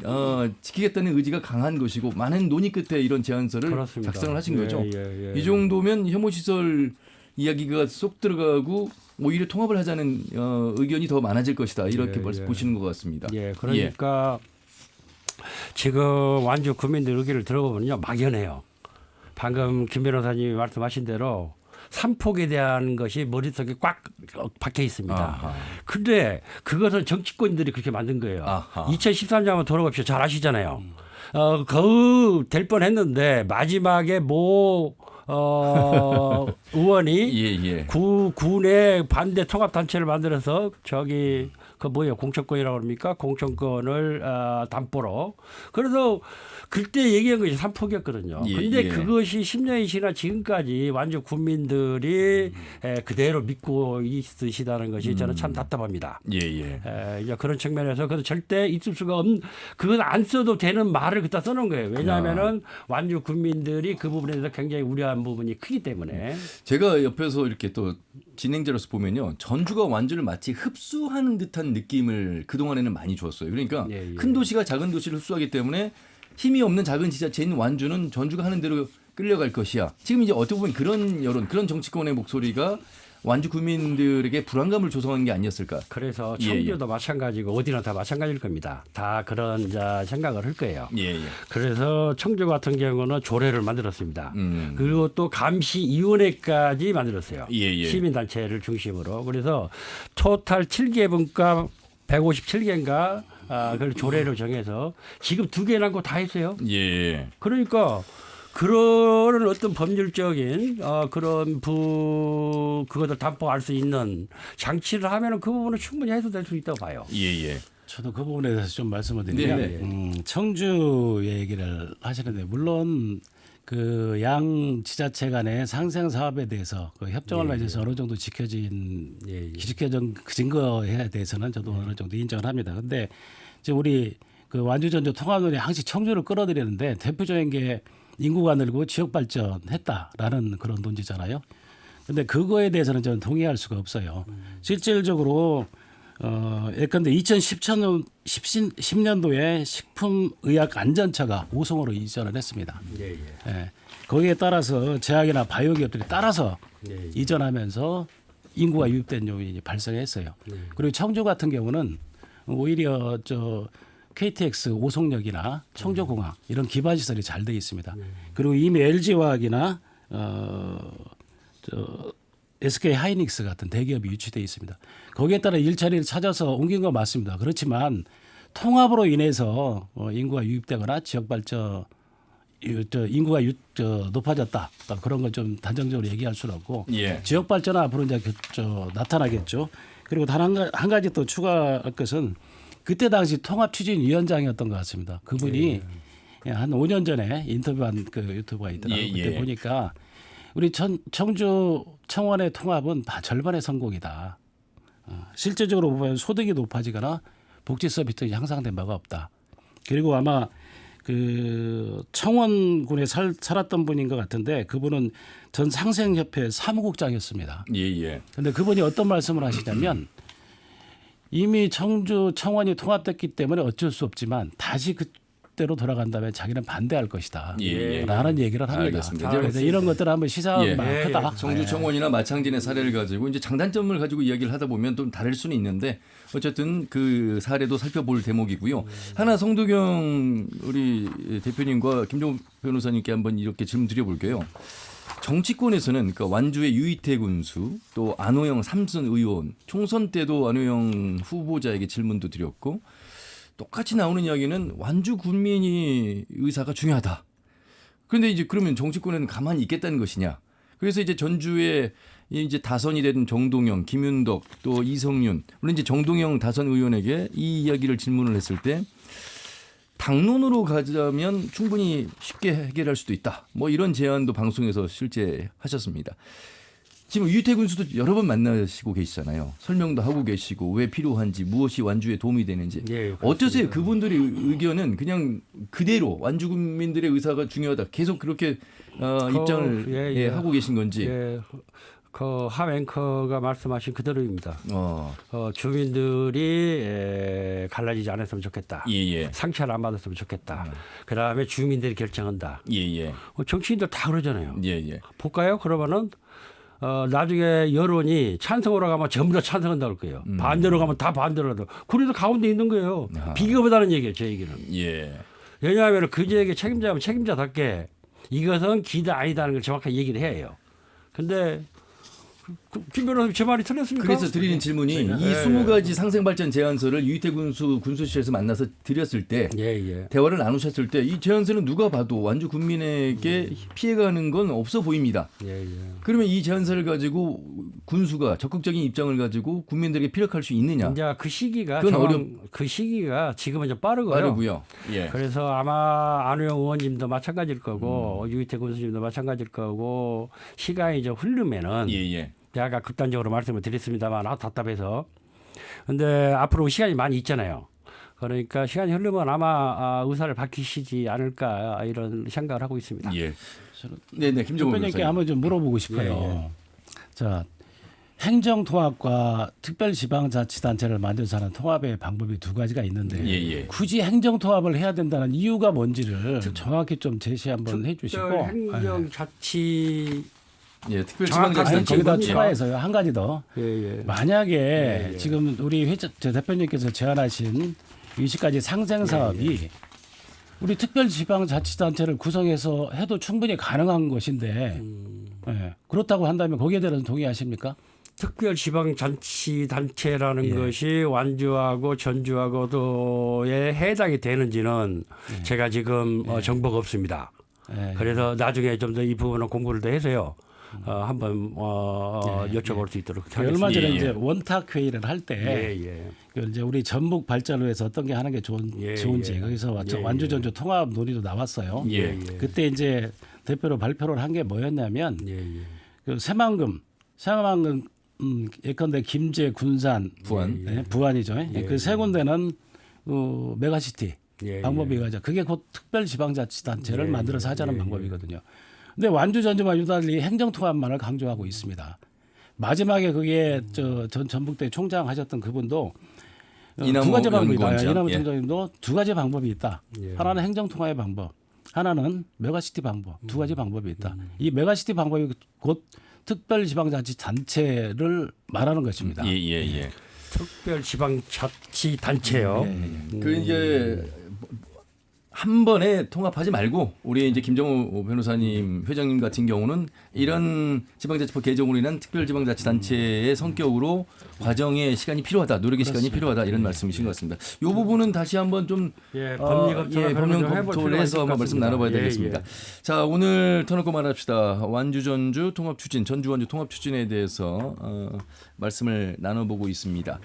Speaker 1: 지키겠다는 의지가 강한 것이고 많은 논의 끝에 이런 제안서를
Speaker 6: 그렇습니다.
Speaker 1: 작성을 하신 거죠.
Speaker 6: 예.
Speaker 1: 이 정도면 혐오시설 이야기가 쏙 들어가고 오히려 통합을 하자는 의견이 더 많아질 것이다. 이렇게 보시는 것 같습니다.
Speaker 6: 예, 그러니까 지금 완주 국민들 의견을 들어보면요 막연해요. 방금 김 변호사님이 말씀하신 대로 삼폭에 대한 것이 머릿속에 꽉 박혀 있습니다. 그런데 그것은 정치권들이 그렇게 만든 거예요. 2013년 한번 돌아봅시다. 잘 아시잖아요. 거의 될 뻔했는데 마지막에 의원이 군의 반대 통합 단체를 만들어서 저기 그 뭐예요 공천권이라고 합니까? 공천권을 담보로 그래서 그때 얘기한 것이 3폭이었거든요. 근데 그것이 10년이 지나 지금까지 완전 국민들이 그대로 믿고 있으시다는 것이 저는 참 답답합니다. 이제 그런 측면에서 그래서 절대 있을 수가 없는 그건 안 써도 되는 말을 갖다 써놓은 거예요. 왜냐하면은 완주 국민들이 그 부분에 대해서 굉장히 우려한 부분이 크기 때문에.
Speaker 1: 제가 옆에서 이렇게 또 진행자로서 보면요. 전주가 완주를 마치 흡수하는 듯한 느낌을 그동안에는 많이 줬어요. 그러니까 큰 도시가 작은 도시를 흡수하기 때문에 힘이 없는 작은 지자체인 완주는 전주가 하는 대로 끌려갈 것이야. 지금 이제 어떻게 보면 그런 여론, 그런 정치권의 목소리가 완주 국민들에게 불안감을 조성한 게 아니었을까.
Speaker 6: 그래서 청주도 마찬가지고 어디나 다 마찬가지일 겁니다. 다 그런 생각을 할 거예요. 그래서 청주 같은 경우는 조례를 만들었습니다. 그리고 또 감시위원회까지 만들었어요. 시민단체를 중심으로. 그래서 토탈 7개 분과 157개인가 그걸 조례를 정해서 지금 2개 남고 다 했어요. 그러니까 그런 어떤 법률적인 그런 그것을 담보할 수 있는 장치를 하면은 그 부분은 충분히 해소될 수 있다고 봐요.
Speaker 7: 저도 그 부분에 대해서 좀 말씀을 드리면 청주 얘기를 하시는데 물론 그 양 지자체 간의 상생 사업에 대해서 그 협정을 맺어서 어느 정도 지켜진 증거에 대해서는 저도 어느 정도 인정을 합니다. 근데 지금 우리 그 완주 전주 통합론이 항상 청주를 끌어들이는데 대표적인 게 인구가 늘고 지역 발전했다라는 그런 논지잖아요. 근데 그거에 대해서는 저는 동의할 수가 없어요. 실질적으로 예컨대 2010년도에 식품의약안전처가 오송으로 이전을 했습니다. 거기에 따라서 제약이나 바이오 기업들이 따라서 이전하면서 인구가 유입된 요인이 발생했어요. 그리고 청주 같은 경우는 오히려 KTX 오송역이나 청주공항 이런 기반 시설이 잘 돼 있습니다. 그리고 이미 LG화학이나 SK 하이닉스 같은 대기업이 유치돼 있습니다. 거기에 따라 일자리를 찾아서 옮긴 건 맞습니다. 그렇지만 통합으로 인해서 인구가 유입되거나 지역 발전 인구가 높아졌다. 그런 걸 좀 단정적으로 얘기할 수는 없고 지역 발전은 앞으로 이제 나타나겠죠. 그리고 단 한 가지 또 추가할 것은 그때 당시 통합추진위원장이었던 것 같습니다. 그분이 한 5년 전에 인터뷰한 그 유튜브가 있더라고요. 그때 보니까 우리 청주 청원의 통합은 다 절반의 성공이다. 실제적으로 보면 소득이 높아지거나 복지 서비스 향상된 바가 없다. 그리고 아마 그 청원군에 살았던 분인 것 같은데 그분은 전 상생협회 사무국장이었습니다. 그런데 그분이 어떤 말씀을 하시냐면 이미 청주 청원이 통합됐기 때문에 어쩔 수 없지만 다시 그때로 돌아간다면 자기는 반대할 것이다. 라는 얘기를 합니다. 그래서 이런 것들을 한번 시사하면 크다.
Speaker 1: 청주 청원이나 마창진의 사례를 가지고 이제 장단점을 가지고 이야기를 하다 보면 좀 다를 수는 있는데 어쨌든 그 사례도 살펴볼 대목이고요. 하나 성도경 우리 대표님과 김종욱 변호사님께 한번 이렇게 질문 드려볼게요. 정치권에서는 그러니까 완주의 유이태 군수 또 안호영 삼선 의원 총선 때도 안호영 후보자에게 질문도 드렸고 똑같이 나오는 이야기는 완주 군민이 의사가 중요하다. 그런데 이제 그러면 정치권에는 가만히 있겠다는 것이냐? 그래서 이제 전주에 이제 다선이 된 정동영, 김윤덕 또 이성윤 물론 이제 정동영 다선 의원에게 이 이야기를 질문을 했을 때 당론으로 가자면 충분히 쉽게 해결할 수도 있다. 뭐 이런 제안도 방송에서 실제 하셨습니다. 지금 유이태 군수도 여러 번 만나시고 계시잖아요. 설명도 하고 계시고 왜 필요한지 무엇이 완주에 도움이 되는지. 어떠세요? 그분들의 의견은 그냥 그대로 완주 국민들의 의사가 중요하다. 계속 그렇게 입장을 하고 계신 건지.
Speaker 6: 그 하앵커가 말씀하신 그대로입니다. 주민들이 갈라지지 않았으면 좋겠다. 상처를 안 받았으면 좋겠다. 그다음에 주민들이 결정한다. 정치인들 다 그러잖아요. 볼까요? 그러면은 나중에 여론이 찬성으로 가면 전부 다 찬성한다 할 거예요. 반대로 가면 다 반대로 한다. 그래서 가운데 있는 거예요. 비교보다는 얘기예요. 제 얘기는. 왜냐하면 그 지역의 책임자면 책임자답게 이것은 기다 아니다는 걸 정확하게 얘기를 해야 해요. 근데 김 변호사님 제 말이 틀렸습니까?
Speaker 1: 그래서 드리는 질문이 이 20가지 상생발전 제안서를 유이태 군수실에서 만나서 드렸을 때 대화를 나누셨을 때 이 제안서는 누가 봐도 완주 국민에게 피해가는 건 없어 보입니다. 그러면 이 제안서를 가지고 군수가 적극적인 입장을 가지고 국민들에게 피력할 수 있느냐?
Speaker 6: 이제 그 시기가
Speaker 1: 그
Speaker 6: 시기가 지금은 좀 빠르고요. 그래서 아마 안호영 의원님도 마찬가지일 거고 유이태 군수님도 마찬가지일 거고 시간이 좀 흐르면은 제가 극단적으로 말씀을 드렸습니다만 답답해서. 근데 앞으로 시간이 많이 있잖아요. 그러니까 시간이 흐르면 아마 의사를 밝히시지 않을까 이런 생각을 하고 있습니다.
Speaker 1: 네네, 김종욱
Speaker 7: 변호사님께 한번 좀 물어보고 싶어요. 자, 행정통합과 특별지방자치단체를 만들어서 하는 통합의 방법이 두 가지가 있는데 굳이 행정통합을 해야 된다는 이유가 뭔지를 정확히 좀 제시 한번 해주시고.
Speaker 6: 행정자치
Speaker 1: 특별지방자치단체
Speaker 7: 거기다 추가해서요 한 가지 더. 만약에 지금 우리 대표님께서 제안하신 20가지 상생 사업이 우리 특별지방자치단체를 구성해서 해도 충분히 가능한 것인데 그렇다고 한다면 거기에 대해서 동의하십니까?
Speaker 6: 특별지방자치단체라는 것이 완주하고 전주하고도에 해당이 되는지는 제가 지금 정보가 없습니다. 그래서 나중에 좀 더 이 부분은 공부를 더 해서요. 한번 여쭤볼 수 있도록 하겠습니다.
Speaker 7: 얼마 전에 이제 원탁 회의를 할 때 이제 우리 전북 발전을 위해서 어떤 게 하는 게 좋은지 거기서 완주 전주 통합 논의도 나왔어요. 그때 이제 대표로 발표를 한 게 뭐였냐면 그 새만금 예컨대 김제, 군산, 부안이죠. 그 세 군데는 메가시티 방법이 가죠. 그게 곧 특별지방자치단체를 만들어서 하자는 방법이거든요. 근데 완주 전주와 유달리 행정통합만을 강조하고 있습니다. 마지막에 그게 전 전북대 총장 하셨던 그분도 두 가지 방법이 있다. 이남우 총장님도 두 가지 방법이 있다. 하나는 행정통합의 방법, 하나는 메가시티 방법. 두 가지 방법이 있다. 이 메가시티 방법이 곧 특별지방자치단체를 말하는 것입니다.
Speaker 6: 특별지방자치단체요.
Speaker 1: 그 이제 한 번에 통합하지 말고 우리 이제 김정우 변호사님 회장님 같은 경우는 이런 지방자치법 개정으로 인한 특별지방자치단체의 성격으로 과정에 시간이 필요하다, 노력의 시간이 필요하다 이런 말씀이신 것 같습니다. 이 부분은 다시 한번 좀 법령 검토를 해서 한번 말씀 나눠봐야 되겠습니다. 자, 오늘 터놓고 말합시다. 완주 전주 통합 추진, 전주 완주 통합 추진에 대해서 말씀을 나눠보고 있습니다.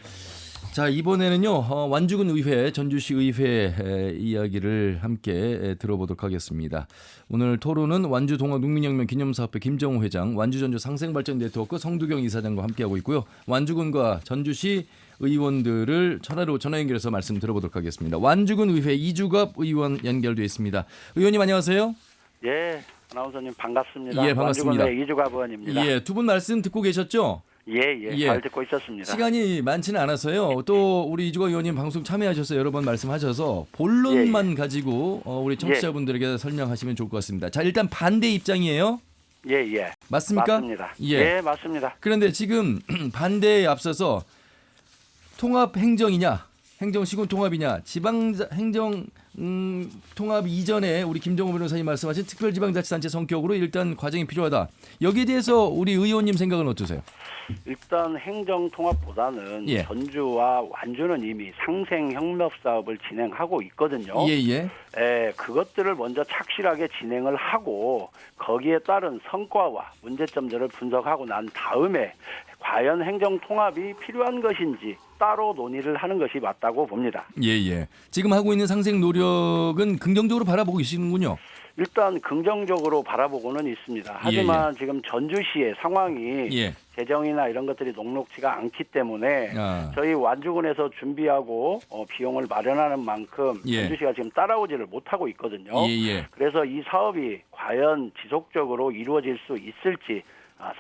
Speaker 1: 자, 이번에는요 완주군 의회, 전주시 의회 이야기를 함께 들어보도록 하겠습니다. 오늘 토론은 완주 동학 농민혁명 기념사업회 김정우 회장, 완주 전주 상생발전 네트워크 성두경 이사장과 함께하고 있고요. 완주군과 전주시 의원들을 전화로 전화 연결해서 말씀 들어보도록 하겠습니다. 완주군 의회 이주갑 의원 연결돼 있습니다. 의원님 안녕하세요.
Speaker 8: 예, 아나운서님 반갑습니다.
Speaker 1: 예, 반갑습니다.
Speaker 8: 완주군의 이주갑 의원입니다.
Speaker 1: 예, 두 분 말씀 듣고 계셨죠?
Speaker 8: 예, 잘 듣고 있었습니다.
Speaker 1: 시간이 많지는 않아서요. 또 우리 이주갑 의원님 방송 참여하셔서 여러 번 말씀하셔서 본론만 가지고 우리 청취자분들에게 설명하시면 좋을 것 같습니다. 자, 일단 반대 입장이에요.
Speaker 8: 예.
Speaker 1: 맞습니까?
Speaker 8: 맞습니다.
Speaker 1: 예,
Speaker 8: 맞습니다.
Speaker 1: 그런데 지금 반대에 앞서서 통합 행정이냐, 행정 시군 통합이냐, 지방 행정 통합 이전에 우리 김정우 변호사님 말씀하신 특별지방자치단체 성격으로 일단 과정이 필요하다. 여기에 대해서 우리 의원님 생각은 어떠세요?
Speaker 8: 일단 행정 통합보다는 전주와 완주는 이미 상생협력 사업을 진행하고 있거든요.
Speaker 1: 예.
Speaker 8: 그것들을 먼저 착실하게 진행을 하고 거기에 따른 성과와 문제점들을 분석하고 난 다음에 과연 행정 통합이 필요한 것인지 따로 논의를 하는 것이 맞다고 봅니다.
Speaker 1: 예. 지금 하고 있는 상생 노력은 긍정적으로 바라보고 계시는군요.
Speaker 8: 일단 긍정적으로 바라보고는 있습니다. 하지만 지금 전주시의 상황이 재정이나 이런 것들이 녹록지가 않기 때문에 저희 완주군에서 준비하고 비용을 마련하는 만큼 전주시가 지금 따라오지를 못하고 있거든요. 그래서 이 사업이 과연 지속적으로 이루어질 수 있을지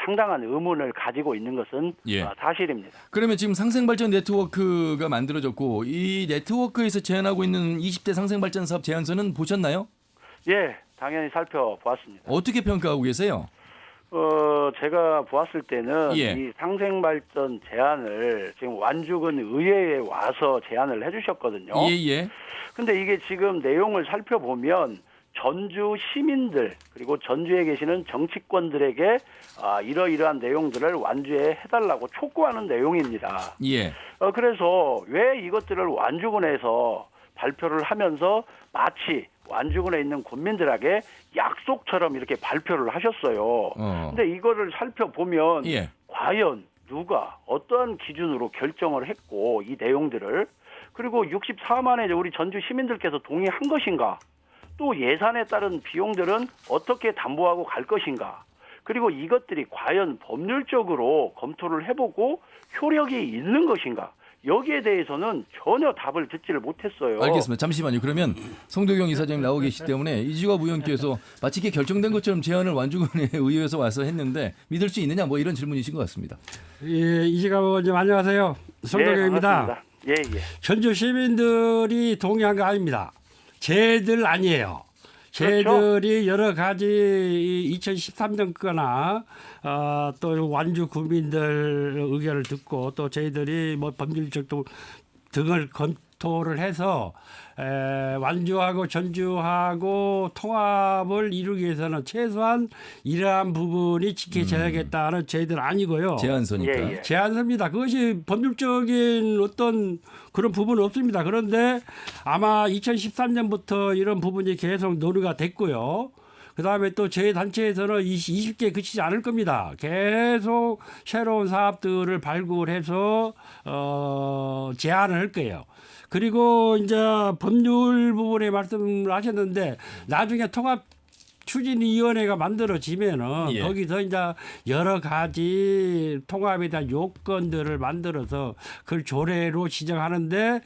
Speaker 8: 상당한 의문을 가지고 있는 것은 사실입니다.
Speaker 1: 그러면 지금 상생발전 네트워크가 만들어졌고 이 네트워크에서 제안하고 있는 20대 상생발전 사업 제안서는 보셨나요?
Speaker 8: 예, 당연히 살펴보았습니다.
Speaker 1: 어떻게 평가하고 계세요?
Speaker 8: 제가 보았을 때는 이 상생발전 제안을 지금 완주군 의회에 와서 제안을 해주셨거든요. 근데 이게 지금 내용을 살펴보면 전주 시민들 그리고 전주에 계시는 정치권들에게 이러이러한 내용들을 완주에 해달라고 촉구하는 내용입니다. 그래서 왜 이것들을 완주군에서 발표를 하면서 마치 완주군에 있는 군민들에게 약속처럼 이렇게 발표를 하셨어요. 근데 이거를 살펴보면 과연 누가 어떠한 기준으로 결정을 했고 이 내용들을 그리고 64만의 우리 전주 시민들께서 동의한 것인가? 또 예산에 따른 비용들은 어떻게 담보하고 갈 것인가? 그리고 이것들이 과연 법률적으로 검토를 해보고 효력이 있는 것인가? 여기에 대해서는 전혀 답을 듣지를 못했어요.
Speaker 1: 알겠습니다. 잠시만요. 그러면 성도경 이사장님 나오고 계시기 때문에 이주갑 의원께서 마치 이게 결정된 것처럼 제안을 완주군의 의회에서 와서 했는데 믿을 수 있느냐 뭐 이런 질문이신 것 같습니다.
Speaker 6: 예, 이주갑 의원님 안녕하세요. 성도경입니다.
Speaker 8: 예.
Speaker 6: 전주 시민들이 동의한 거 아닙니다. 쟤들 아니에요. 쟤들이 여러 가지 2013년 거나 또 완주 국민들 의견을 듣고 또 저희들이 뭐 법률적 등을 검토를 해서 완주하고 전주하고 통합을 이루기 위해서는 최소한 이러한 부분이 지켜져야겠다는 저희들 아니고요.
Speaker 1: 제안서니까.
Speaker 6: 제안서입니다. 그것이 법률적인 어떤 그런 부분은 없습니다. 그런데 아마 2013년부터 이런 부분이 계속 논의가 됐고요. 그다음에 또 저희 단체에서는 20개 그치지 않을 겁니다. 계속 새로운 사업들을 발굴해서 제안을 할 거예요. 그리고 이제 법률 부분에 말씀을 하셨는데 나중에 통합 추진위원회가 만들어지면은 거기서 이제 여러 가지 통합에 대한 요건들을 만들어서 그걸 조례로 지정하는데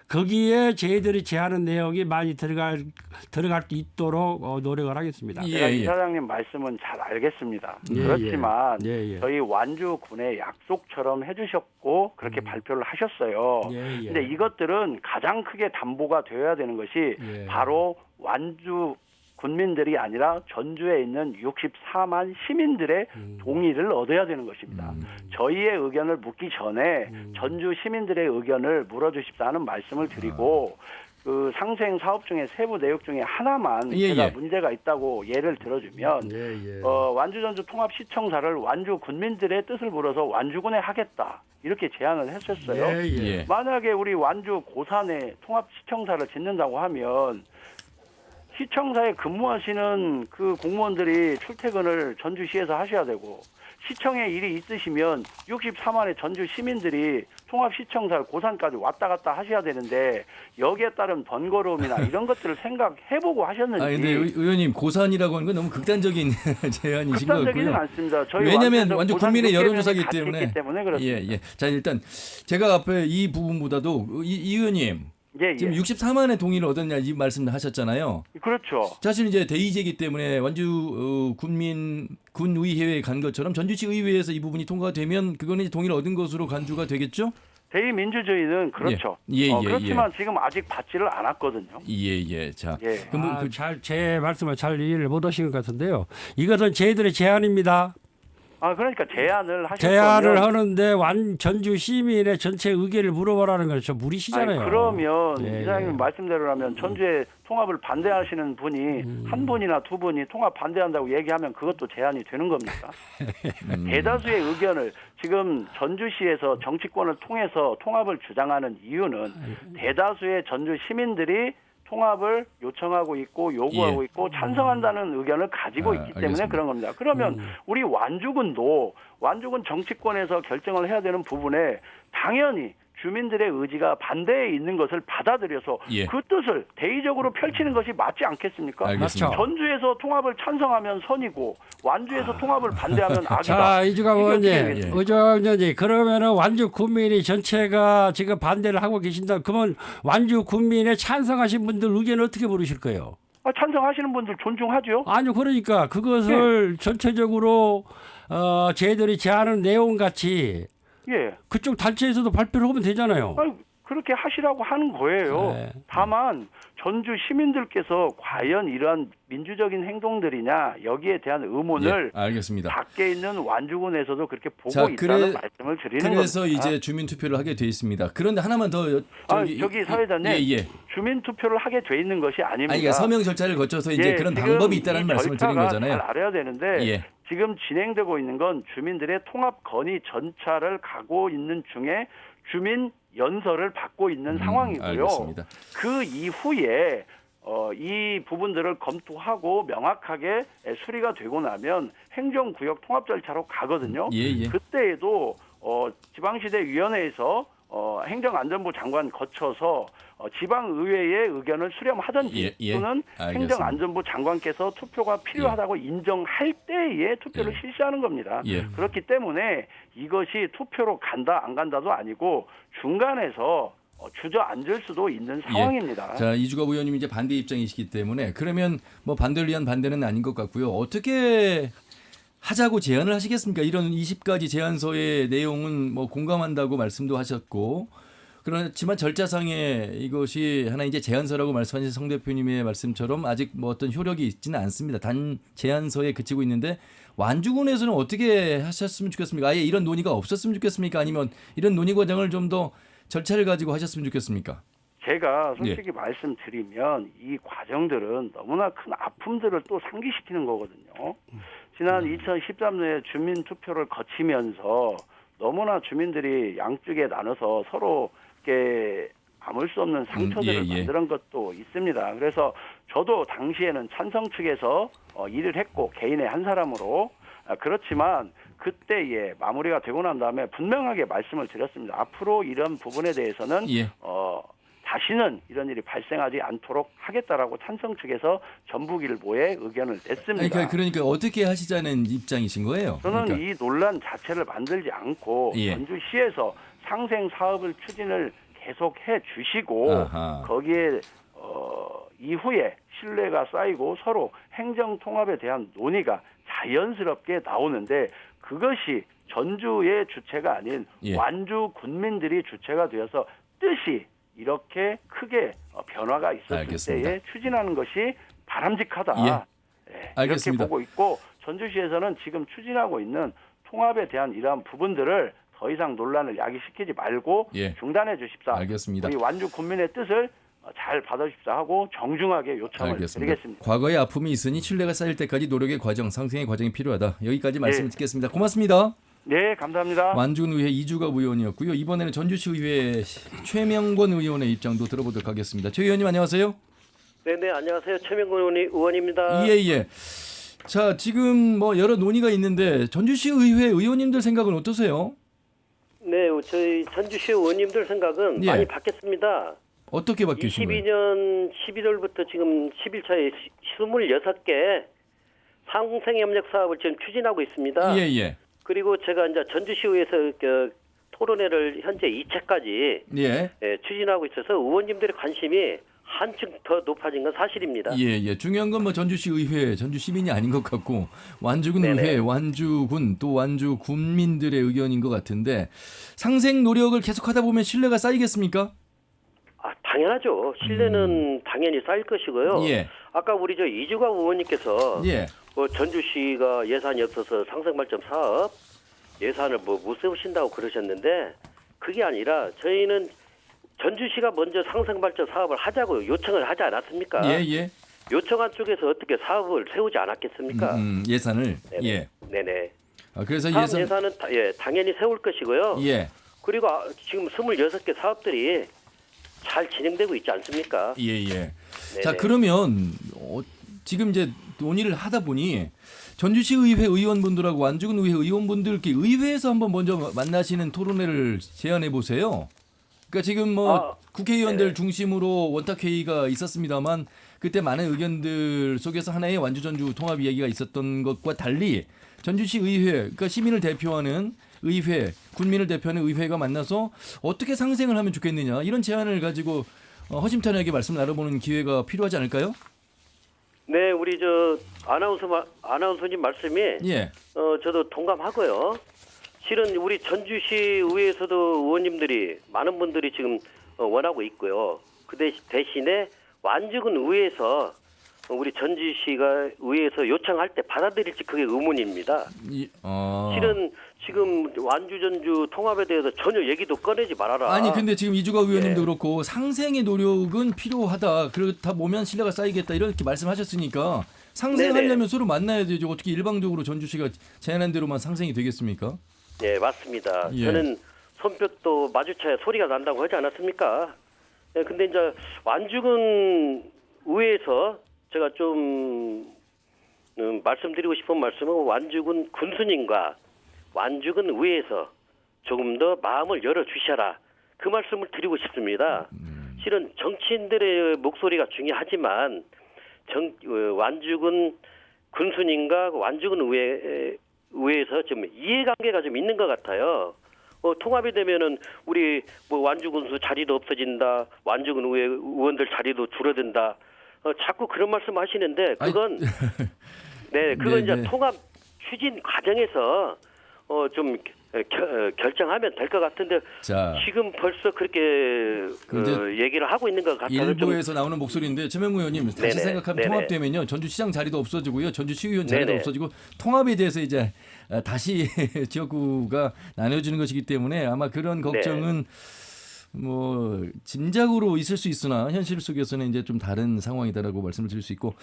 Speaker 6: 거기에 저희들이 제안한 내용이 많이 들어갈 수 있도록 노력을 하겠습니다.
Speaker 8: 이사장님 말씀은 잘 알겠습니다. 그렇지만 저희 완주군의 약속처럼 해주셨고 그렇게 발표를 하셨어요. 근데 이것들은 가장 크게 담보가 되어야 되는 것이 바로 완주 군민들이 아니라 전주에 있는 64만 시민들의 동의를 얻어야 되는 것입니다. 저희의 의견을 묻기 전에 전주 시민들의 의견을 물어주십사는 말씀을 드리고 그 상생 사업 중에 세부 내용 중에 하나만
Speaker 1: 예,
Speaker 8: 제가
Speaker 1: 예.
Speaker 8: 문제가 있다고 예를 들어주면 완주 전주 통합 시청사를 완주 군민들의 뜻을 물어서 완주군에 하겠다 이렇게 제안을 했었어요.
Speaker 1: 예.
Speaker 8: 만약에 우리 완주 고산에 통합 시청사를 짓는다고 하면 시청사에 근무하시는 그 공무원들이 출퇴근을 전주시에서 하셔야 되고 시청에 일이 있으시면 64만의 전주 시민들이 통합시청사 고산까지 왔다 갔다 하셔야 되는데 여기에 따른 번거로움이나 이런 것들을 생각해보고 하셨는지.
Speaker 1: 근데 의원님 고산이라고 하는 건 너무 극단적인 제안이신 것 같고요.
Speaker 8: 극단적이진 않습니다. 저희
Speaker 1: 왜냐하면 완전 국민의 여론조사이기 때문에.
Speaker 8: 그렇습니다.
Speaker 1: 자 일단 제가 앞에 이 부분보다도 이 의원님. 지금 64만의 동의를 얻었냐 이 말씀을 하셨잖아요.
Speaker 8: 그렇죠.
Speaker 1: 사실 이제 대의제이기 때문에 완주 군의회에 간 것처럼 전주시 의회에서 이 부분이 통과가 되면 그거는 이제 동의를 얻은 것으로 간주가 되겠죠?
Speaker 8: 대의민주주의는 그렇죠. 그렇지만 지금 아직 받지를 않았거든요.
Speaker 1: 자,
Speaker 6: 제 말씀을 잘 이해를 못 하신 것 같은데요. 이것은 저희들의 제안입니다.
Speaker 8: 그러니까 제안을
Speaker 6: 하는데 전주 시민의 전체 의견을 물어보라는 건 좀 무리시잖아요.
Speaker 8: 그러면 이사장님 말씀대로라면 전주에 통합을 반대하시는 분이 한 분이나 두 분이 통합 반대한다고 얘기하면 그것도 제안이 되는 겁니까? 대다수의 의견을 지금 전주시에서 정치권을 통해서 통합을 주장하는 이유는 대다수의 전주 시민들이 통합을 요청하고 있고 요구하고 있고 찬성한다는 의견을 가지고 있기 때문에
Speaker 1: 알겠습니다.
Speaker 8: 그런 겁니다. 그러면 우리 완주군도 완주군 정치권에서 결정을 해야 되는 부분에 당연히 주민들의 의지가 반대에 있는 것을 받아들여서 그 뜻을 대의적으로 펼치는 것이 맞지 않겠습니까?
Speaker 1: 알겠습니다.
Speaker 8: 전주에서 통합을 찬성하면 선이고 완주에서 통합을 반대하면 악이다.
Speaker 6: 자, 이주감 의원님, 그러면은 완주 군민이 전체가 지금 반대를 하고 계신다. 그러면 완주 군민의 찬성하신 분들 의견을 어떻게 물으실 거예요?
Speaker 8: 찬성하시는 분들 존중하죠.
Speaker 6: 아니요, 그러니까 그것을 전체적으로 저희들이 제안하는 내용 같이 그쪽 단체에서도 발표를 하면 되잖아요.
Speaker 8: 그렇게 하시라고 하는 거예요. 다만 전주 시민들께서 과연 이러한 민주적인 행동들이냐 여기에 대한 의문을
Speaker 1: 알겠습니다.
Speaker 8: 밖에 있는 완주군에서도 그렇게 보고 있다는 말씀을 드리는 겁니다.
Speaker 1: 그래서 이제 주민 투표를 하게 돼 있습니다. 그런데 하나만 더
Speaker 8: 저기 사회자님 주민 투표를 하게 돼 있는 것이 아닙니다.
Speaker 1: 그러니까 서명 절차를 거쳐서 이제 그런 방법이 있다는 말씀을 드린 거잖아요.
Speaker 8: 잘 알아야 되는데 지금 진행되고 있는 건 주민들의 통합 건의 전차를 가고 있는 중에 주민 연설을 받고 있는 상황이고요.
Speaker 1: 알겠습니다.
Speaker 8: 그 이후에 이 부분들을 검토하고 명확하게 수리가 되고 나면 행정구역 통합 절차로 가거든요. 그때에도 지방시대위원회에서 행정안전부 장관 거쳐서 지방의회의 의견을 수렴하든지 또는 행정안전부 장관께서 투표가 필요하다고 인정할 때에 투표를 실시하는 겁니다. 그렇기 때문에 이것이 투표로 간다 안 간다도 아니고 중간에서 주저앉을 수도 있는 상황입니다.
Speaker 1: 자, 이주갑 의원님이 이제 반대 입장이시기 때문에 그러면 뭐 반대를 위한 반대는 아닌 것 같고요. 어떻게 하자고 제안을 하시겠습니까? 이런 20가지 제안서의 내용은 뭐 공감한다고 말씀도 하셨고 그렇지만 절차상에 이것이 하나 이제 제안서라고 말씀하신 성 대표님의 말씀처럼 아직 뭐 어떤 효력이 있지는 않습니다. 단 제안서에 그치고 있는데 완주군에서는 어떻게 하셨으면 좋겠습니까? 아예 이런 논의가 없었으면 좋겠습니까? 아니면 이런 논의 과정을 좀 더 절차를 가지고 하셨으면 좋겠습니까?
Speaker 8: 제가 솔직히 말씀드리면 이 과정들은 너무나 큰 아픔들을 또 상기시키는 거거든요. 지난 2013년에 주민투표를 거치면서 너무나 주민들이 양쪽에 나눠서 서로 이렇게 아물 수 없는 상처들을 만드는 것도 있습니다. 그래서 저도 당시에는 찬성 측에서 일을 했고 개인의 한 사람으로 그렇지만 그때에 마무리가 되고 난 다음에 분명하게 말씀을 드렸습니다. 앞으로 이런 부분에 대해서는 다시는 이런 일이 발생하지 않도록 하겠다라고 찬성 측에서 전북일보에 의견을 냈습니다.
Speaker 1: 그러니까 어떻게 하시자는 입장이신 거예요?
Speaker 8: 저는 이 논란 자체를 만들지 않고 전주시에서 상생 사업을 추진을 계속해 주시고 거기에 이후에 신뢰가 쌓이고 서로 행정 통합에 대한 논의가 자연스럽게 나오는데 그것이 전주의 주체가 아닌 완주 군민들이 주체가 되어서 뜻이 이렇게 크게 변화가 있었을
Speaker 1: 알겠습니다.
Speaker 8: 때에 추진하는 것이 바람직하다. 이렇게 보고 있고 전주시에서는 지금 추진하고 있는 통합에 대한 이러한 부분들을 더 이상 논란을 야기시키지 말고 중단해 주십사.
Speaker 1: 알겠습니다.
Speaker 8: 우리 완주 군민의 뜻을 잘 받아주십사 하고 정중하게 요청을
Speaker 1: 알겠습니다.
Speaker 8: 드리겠습니다.
Speaker 1: 과거의 아픔이 있으니 신뢰가 쌓일 때까지 노력의 과정, 상생의 과정이 필요하다. 여기까지 말씀을 듣겠습니다. 고맙습니다.
Speaker 8: 네, 감사합니다.
Speaker 1: 완주군의회 이주갑 의원이었고요. 이번에는 전주시의회 최명권 의원의 입장도 들어보도록 하겠습니다. 최 의원님 안녕하세요.
Speaker 9: 네네, 안녕하세요. 최명권 의원입니다.
Speaker 1: 예. 자, 지금 뭐 여러 논의가 있는데 전주시의회 의원님들 생각은 어떠세요?
Speaker 9: 네, 저희 전주시 의원님들 생각은
Speaker 1: 예.
Speaker 9: 많이 바뀌었습니다.
Speaker 1: 어떻게 바뀌신 거예요?
Speaker 9: 22년 11월부터 지금 10일차에 26개 상생협력 사업을 지금 추진하고 있습니다.
Speaker 1: 예.
Speaker 9: 그리고 제가 이제 전주시의회에서 토론회를 현재 2차까지
Speaker 1: 예.
Speaker 9: 추진하고 있어서 의원님들의 관심이 한층 더 높아진 건 사실입니다.
Speaker 1: 예. 중요한 건 뭐 전주시 의회, 전주 시민이 아닌 것 같고 완주군
Speaker 9: 네네.
Speaker 1: 의회, 완주군 또 완주 군민들의 의견인 것 같은데 상생 노력을 계속하다 보면 신뢰가 쌓이겠습니까?
Speaker 9: 당연하죠. 신뢰는 당연히 쌓일 것이고요.
Speaker 1: 예.
Speaker 9: 아까 우리 이주갑 의원님께서
Speaker 1: 예.
Speaker 9: 전주시가 예산이 없어서 상생발전 사업 예산을 못 세우신다고 그러셨는데 그게 아니라 저희는 전주시가 먼저 상생발전 사업을 하자고 요청을 하지 않았습니까?
Speaker 1: 예.
Speaker 9: 요청한 쪽에서 어떻게 사업을 세우지 않았겠습니까?
Speaker 1: 예산을.
Speaker 9: 네네.
Speaker 1: 예.
Speaker 9: 네네.
Speaker 1: 그래서
Speaker 9: 사업
Speaker 1: 예산.
Speaker 9: 예산은 당연히 세울 것이고요.
Speaker 1: 예.
Speaker 9: 그리고 지금 26개 사업들이 잘 진행되고 있지 않습니까?
Speaker 1: 예.
Speaker 9: 네네.
Speaker 1: 자, 그러면 지금 이제 논의를 하다 보니 전주시 의회 의원분들하고 완주군 의회 의원분들께 의회에서 한번 먼저 만나시는 토론회를 제안해 보세요. 그러니까 지금 국회의원들 중심으로 원탁 회의가 있었습니다만 그때 많은 의견들 속에서 하나의 완주 전주 통합 이야기가 있었던 것과 달리 전주시 의회, 그러니까 시민을 대표하는 의회, 군민을 대표하는 의회가 만나서 어떻게 상생을 하면 좋겠느냐 이런 제안을 가지고 허심탄회하게 말씀 나눠보는 기회가 필요하지 않을까요?
Speaker 9: 네, 우리 아나운서님 말씀이
Speaker 1: 예.
Speaker 9: 저도 동감하고요. 실은 우리 전주시 의회에서도 의원님들이 많은 분들이 지금 원하고 있고요. 그 대신에 완주군 의회에서 우리 전주시가 의회에서 요청할 때 받아들일지 그게 의문입니다. 실은 지금 완주 전주 통합에 대해서 전혀 얘기도 꺼내지 말아라.
Speaker 1: 아니 근데 지금 이주갑 의원님도 그렇고 상생의 노력은 필요하다. 그렇다 보면 신뢰가 쌓이겠다 이렇게 말씀하셨으니까 상생하려면
Speaker 9: 네네.
Speaker 1: 서로 만나야 되죠. 어떻게 일방적으로 전주시가 제안한 대로만 상생이 되겠습니까?
Speaker 9: 네, 맞습니다.
Speaker 1: 예.
Speaker 9: 저는 손뼉도 마주쳐야 소리가 난다고 하지 않았습니까? 네, 근데 이제 완주군 의회에서 제가 좀 말씀드리고 싶은 말씀은 완주군 군수님과 완주군 의회에서 조금 더 마음을 열어주셔라. 그 말씀을 드리고 싶습니다. 실은 정치인들의 목소리가 중요하지만 완주군 군수님과 완주군 의회에서 좀 이해관계가 좀 있는 것 같아요. 통합이 되면은 우리 완주군수 자리도 없어진다. 완주군 의회 의원들 자리도 줄어든다. 자꾸 그런 말씀 하시는데 그건 그건 이제 통합 추진 과정에서 좀 결정하면 될 것 같은데 지금 벌써 그렇게 얘기를 하고 있는 것 같아서
Speaker 1: 일부에서 나오는 목소리인데 최명무 의원님 다시 생각하면 통합되면요 전주시장 자리도 없어지고요 전주시의원 자리도 없어지고 통합에 대해서 이제 다시 지역구가 나눠지는 것이기 때문에 아마 그런 걱정은 뭐 짐작으로 있을 수 있으나 현실 속에서는 이제 좀 다른 상황이다라고 말씀을 드릴 수 있고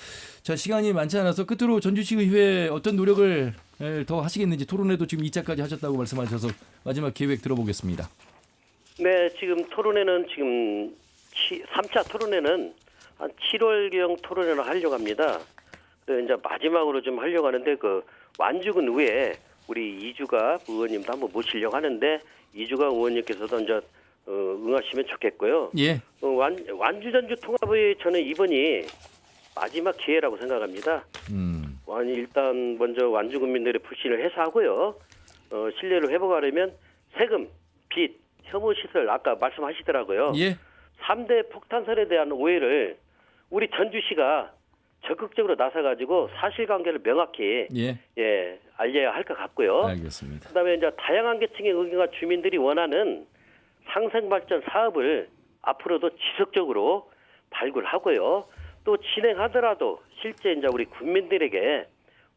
Speaker 1: 자 시간이 많지 않아서 끝으로 전주시의회 어떤 노력을 더 하시겠는지 토론회도 지금 2차까지 하셨다고 말씀하셔서 마지막 계획 들어보겠습니다.
Speaker 9: 네, 지금 토론회는 지금 3차 토론회는 한 7월경 토론회를 하려고 합니다. 이제 마지막으로 좀 하려고 하는데 그 완주군 의회 우리 이주갑 의원님도 한번 모시려고 하는데 이주갑 의원님께서도 이제 응하시면 좋겠고요.
Speaker 1: 예.
Speaker 9: 완주 전주 통합의 저는 이번이 마지막 기회라고 생각합니다. 일단 먼저 완주 국민들의 불신을 해소하고요. 신뢰를 회복하려면 세금, 빚, 혐오 시설 아까 말씀하시더라고요.
Speaker 1: 예.
Speaker 9: 3대 폭탄설에 대한 오해를 우리 전주시가 적극적으로 나서가지고 사실관계를 명확히 알려야 할 것 같고요.
Speaker 1: 알겠습니다.
Speaker 9: 그다음에 이제 다양한 계층의 의견과 주민들이 원하는 상생발전 사업을 앞으로도 지속적으로 발굴하고요. 또 진행하더라도 실제 이제 우리 국민들에게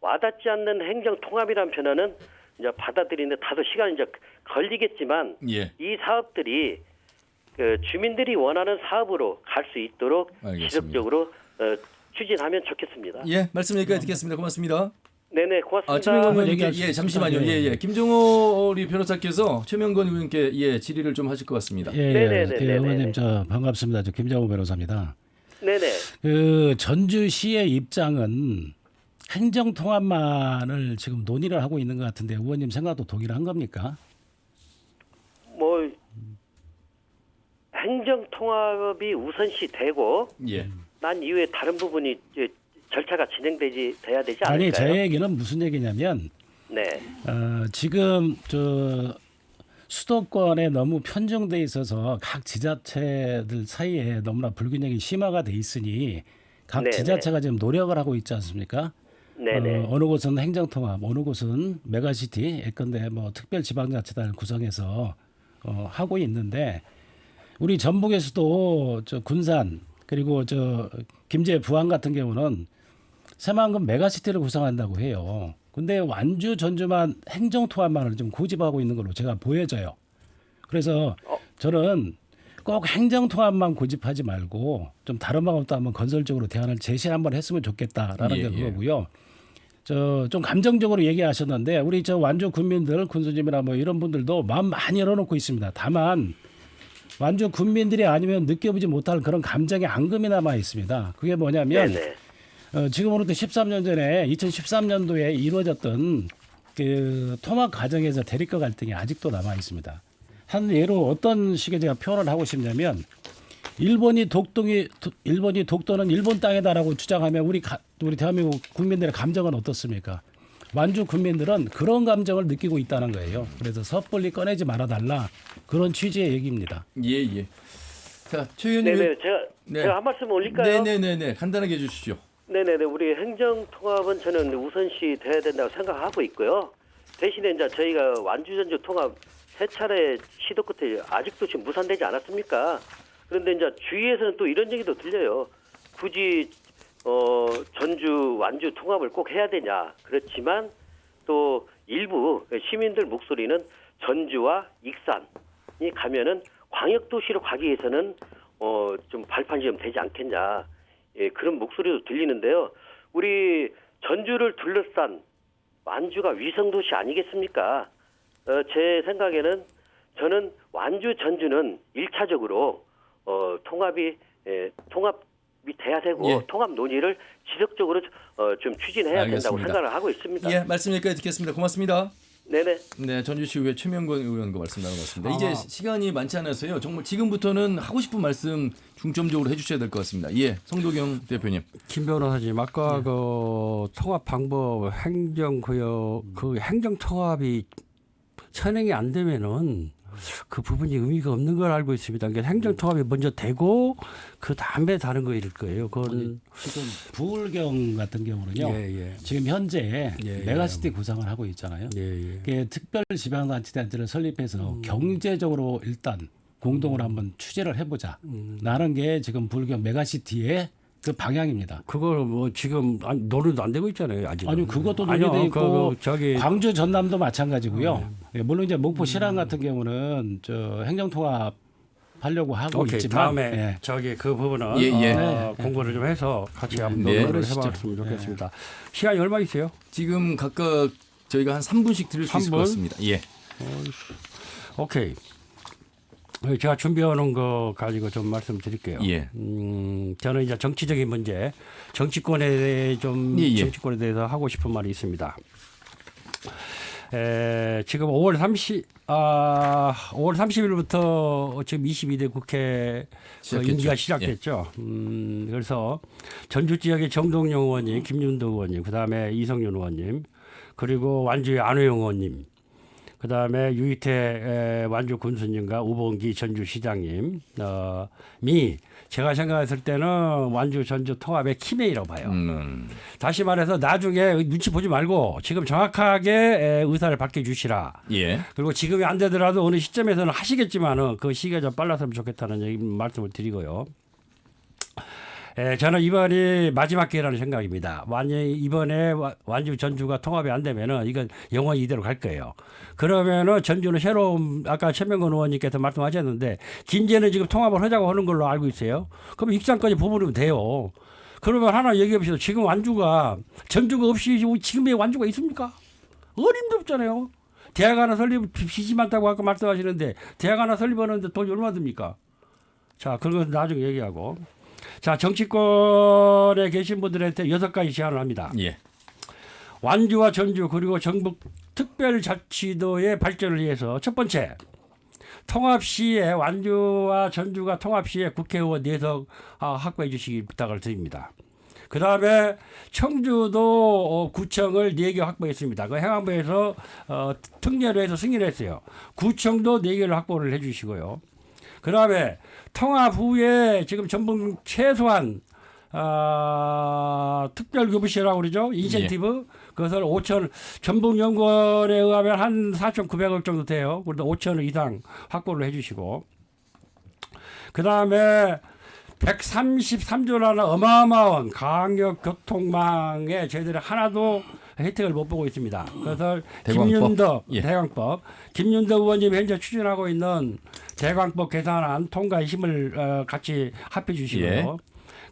Speaker 9: 와닿지 않는 행정 통합이라는 표현은 이제 받아들이는데 다소 시간이 이제 걸리겠지만 이 사업들이 그 주민들이 원하는 사업으로 갈 수 있도록
Speaker 1: 알겠습니다.
Speaker 9: 지속적으로 추진하면 좋겠습니다.
Speaker 1: 예, 말씀 여기까지 듣겠습니다. 고맙습니다.
Speaker 9: 네네, 고맙습니다.
Speaker 1: 최명건 의원님께 잠시만요. 김종호 우리 변호사께서 최명건 의원께 질의를 좀 하실 것 같습니다.
Speaker 7: 의원님 반갑습니다. 저 김정호 변호사입니다.
Speaker 9: 네네.
Speaker 7: 그 전주시의 입장은 행정 통합만을 지금 논의를 하고 있는 것 같은데 의원님 생각도 동일한 겁니까?
Speaker 9: 뭐 행정 통합이 우선시 되고 난 이후에 다른 부분이 이제 절차가 돼야 되지 않을까요?
Speaker 7: 아니 제 얘기는 무슨 얘기냐면
Speaker 9: 네.
Speaker 7: 지금 수도권에 너무 편중돼 있어서 각 지자체들 사이에 너무나 불균형이 심화가 돼 있으니 각
Speaker 9: 네네.
Speaker 7: 지자체가 지금 노력을 하고 있지 않습니까?
Speaker 9: 네네.
Speaker 7: 어느 곳은 행정통합, 어느 곳은 메가시티, 예컨대 뭐 특별지방자치단을 구성해서 하고 있는데 우리 전북에서도 군산 그리고 김제 부안 같은 경우는 새만금 메가시티를 구성한다고 해요. 근데 완주 전주만 행정통합만을 좀 고집하고 있는 걸로 제가 보여져요. 그래서 저는 꼭 행정통합만 고집하지 말고 좀 다른 방법도 한번 건설적으로 대안을 제시 한번 했으면 좋겠다라는 게 그거고요. 좀 감정적으로 얘기하셨는데 우리 완주 군민들, 군수님이나 뭐 이런 분들도 마음 많이 열어놓고 있습니다. 다만 완주 군민들이 아니면 느껴보지 못할 그런 감정의 앙금이 남아 있습니다. 그게 뭐냐면 지금으로부터 13년 전에 2013년도에 이루어졌던 그 통합 과정에서 대립과 갈등이 아직도 남아 있습니다. 한 예로 어떤 식의 제가 표현을 하고 싶냐면 일본이 독도는 일본 땅이다라고 주장하면 우리 대한민국 국민들의 감정은 어떻습니까? 완주 국민들은 그런 감정을 느끼고 있다는 거예요. 그래서 섣불리 꺼내지 말아달라 그런 취지의 얘기입니다.
Speaker 1: 예. 자, 최 의원님.
Speaker 9: 네네. 제가 한 말씀 올릴까요?
Speaker 1: 네네네. 간단하게 해주시죠.
Speaker 9: 네네네. 우리 행정 통합은 저는 우선시 돼야 된다고 생각하고 있고요. 대신에 이제 저희가 완주 전주 통합 세 차례 시도 끝에 아직도 지금 무산되지 않았습니까? 그런데 이제 주위에서는 또 이런 얘기도 들려요. 굳이 전주 완주 통합을 꼭 해야 되냐? 그렇지만 또 일부 시민들 목소리는 전주와 익산이 가면은 광역 도시로 가기 위해서는 좀 발판이 좀 되지 않겠냐? 예, 그런 목소리도 들리는데요. 우리 전주를 둘러싼 완주가 위성 도시 아니겠습니까? 제 생각에는 저는 완주 전주는 1차적으로 통합이 돼야 되고 통합 논의를 지속적으로 좀 추진해야 된다고 생각을 하고 있습니다.
Speaker 1: 예, 말씀 여기까지 듣겠습니다. 고맙습니다.
Speaker 9: 네네.
Speaker 1: 네, 전주시의회 최명건 의원과 말씀 나눠봤습니다. 이제 시간이 많지 않아서요. 정말 지금부터는 하고 싶은 말씀 중점적으로 해주셔야 될 것 같습니다. 예, 성도경 대표님.
Speaker 6: 김 변호사님, 아까 그 통합 방법, 행정구역, 그 행정 통합이 선행이 안 되면은 그 부분이 의미가 없는 걸 알고 있습니다. 그러니까 행정 통합이 먼저 되고 그 다음에 다른 거일 거예요. 그건
Speaker 7: 지금 부울경 같은 경우는요. 지금 현재 메가시티 구상을 하고 있잖아요. 특별지방자치단체를 설립해서 경제적으로 일단 공동으로 한번 취재를 해보자. 라는 게 지금 부울경 메가시티의 그 방향입니다.
Speaker 6: 그걸 뭐 지금 논의도 안 되고 있잖아요. 아직.
Speaker 7: 아니 그것도 논의돼 있고 광주 전남도 마찬가지고요. 물론 이제 목포 실안 같은 경우는 행정통합 하려고 하고 있지만
Speaker 6: 다음에 그 부분은 공부를 좀 해서 같이 한번 논의를 해봤으면 좋겠습니다. 시간이 얼마 있어요?
Speaker 1: 지금 각각 저희가 한 3분씩 드릴 수 있을 것 같습니다. 예.
Speaker 6: 오케이. 제가 준비해놓은 거 가지고 좀 말씀드릴게요. 저는 이제 정치적인 문제, 정치권에 대해 정치권에 대해서 하고 싶은 말이 있습니다. 지금 5월 30일부터 지금 22대 국회 임기가 시작됐죠. 그래서 전주 지역의 정동영 의원님, 김윤도 의원님, 그다음에 이성윤 의원님, 그리고 완주의 안호영 의원님, 그다음에 유이태 완주 군수님과 우봉기 전주시장님 미 제가 생각했을 때는 완주 전주 통합의 키메이라고 봐요. 다시 말해서 나중에 눈치 보지 말고 지금 정확하게 의사를 밝혀주시라. 그리고 지금이 안 되더라도 어느 시점에서는 하시겠지만은 그 시기가 좀 빨랐으면 좋겠다는 말씀을 드리고요. 저는 이번이 마지막 기회라는 생각입니다. 만약 이번에 완주 전주가 통합이 안 되면은 이건 영원히 이대로 갈 거예요. 그러면은 전주는 새로운 아까 최명건 의원님께서 말씀하셨는데 김제는 지금 통합을 하자고 하는 걸로 알고 있어요. 그럼 익산까지 버무리면 돼요. 그러면 하나 얘기해 보시죠. 지금 완주가 전주가 없이 지금의 완주가 있습니까? 어림도 없잖아요. 대학 하나 설립 빚이 많다고 아까 말씀하시는데 대학 하나 설립하는데 돈이 얼마 듭니까? 자, 그런 건 나중에 얘기하고. 자, 정치권에 계신 분들한테 6가지 제안을 합니다.
Speaker 1: 예.
Speaker 6: 완주와 전주 그리고 전북 특별자치도의 발전을 위해서 첫 번째, 통합 시에 완주와 전주가 통합 시에 국회의원 4석 확보해 주시기 부탁을 드립니다. 그 다음에 청주도 구청을 4개 확보했습니다. 그 행안부에서 특례로 해서 승인을 했어요. 구청도 4개를 확보를 해 주시고요. 그 다음에 통합 후에 지금 전북 최소한 특별교부시라고 그러죠. 인센티브. 그것을 5천, 전북연구원에 의하면 한 4,900억 정도 돼요. 그래도 5천 원 이상 확보를 해 주시고. 그 다음에 133조라는 어마어마한 강력교통망에 저희들이 하나도 혜택을 못 보고 있습니다. 그래서 김윤덕 대광법, 김윤덕 의원님이 현재 추진하고 있는 대광법 개선안 통과의 힘을 같이 합해 주시고요.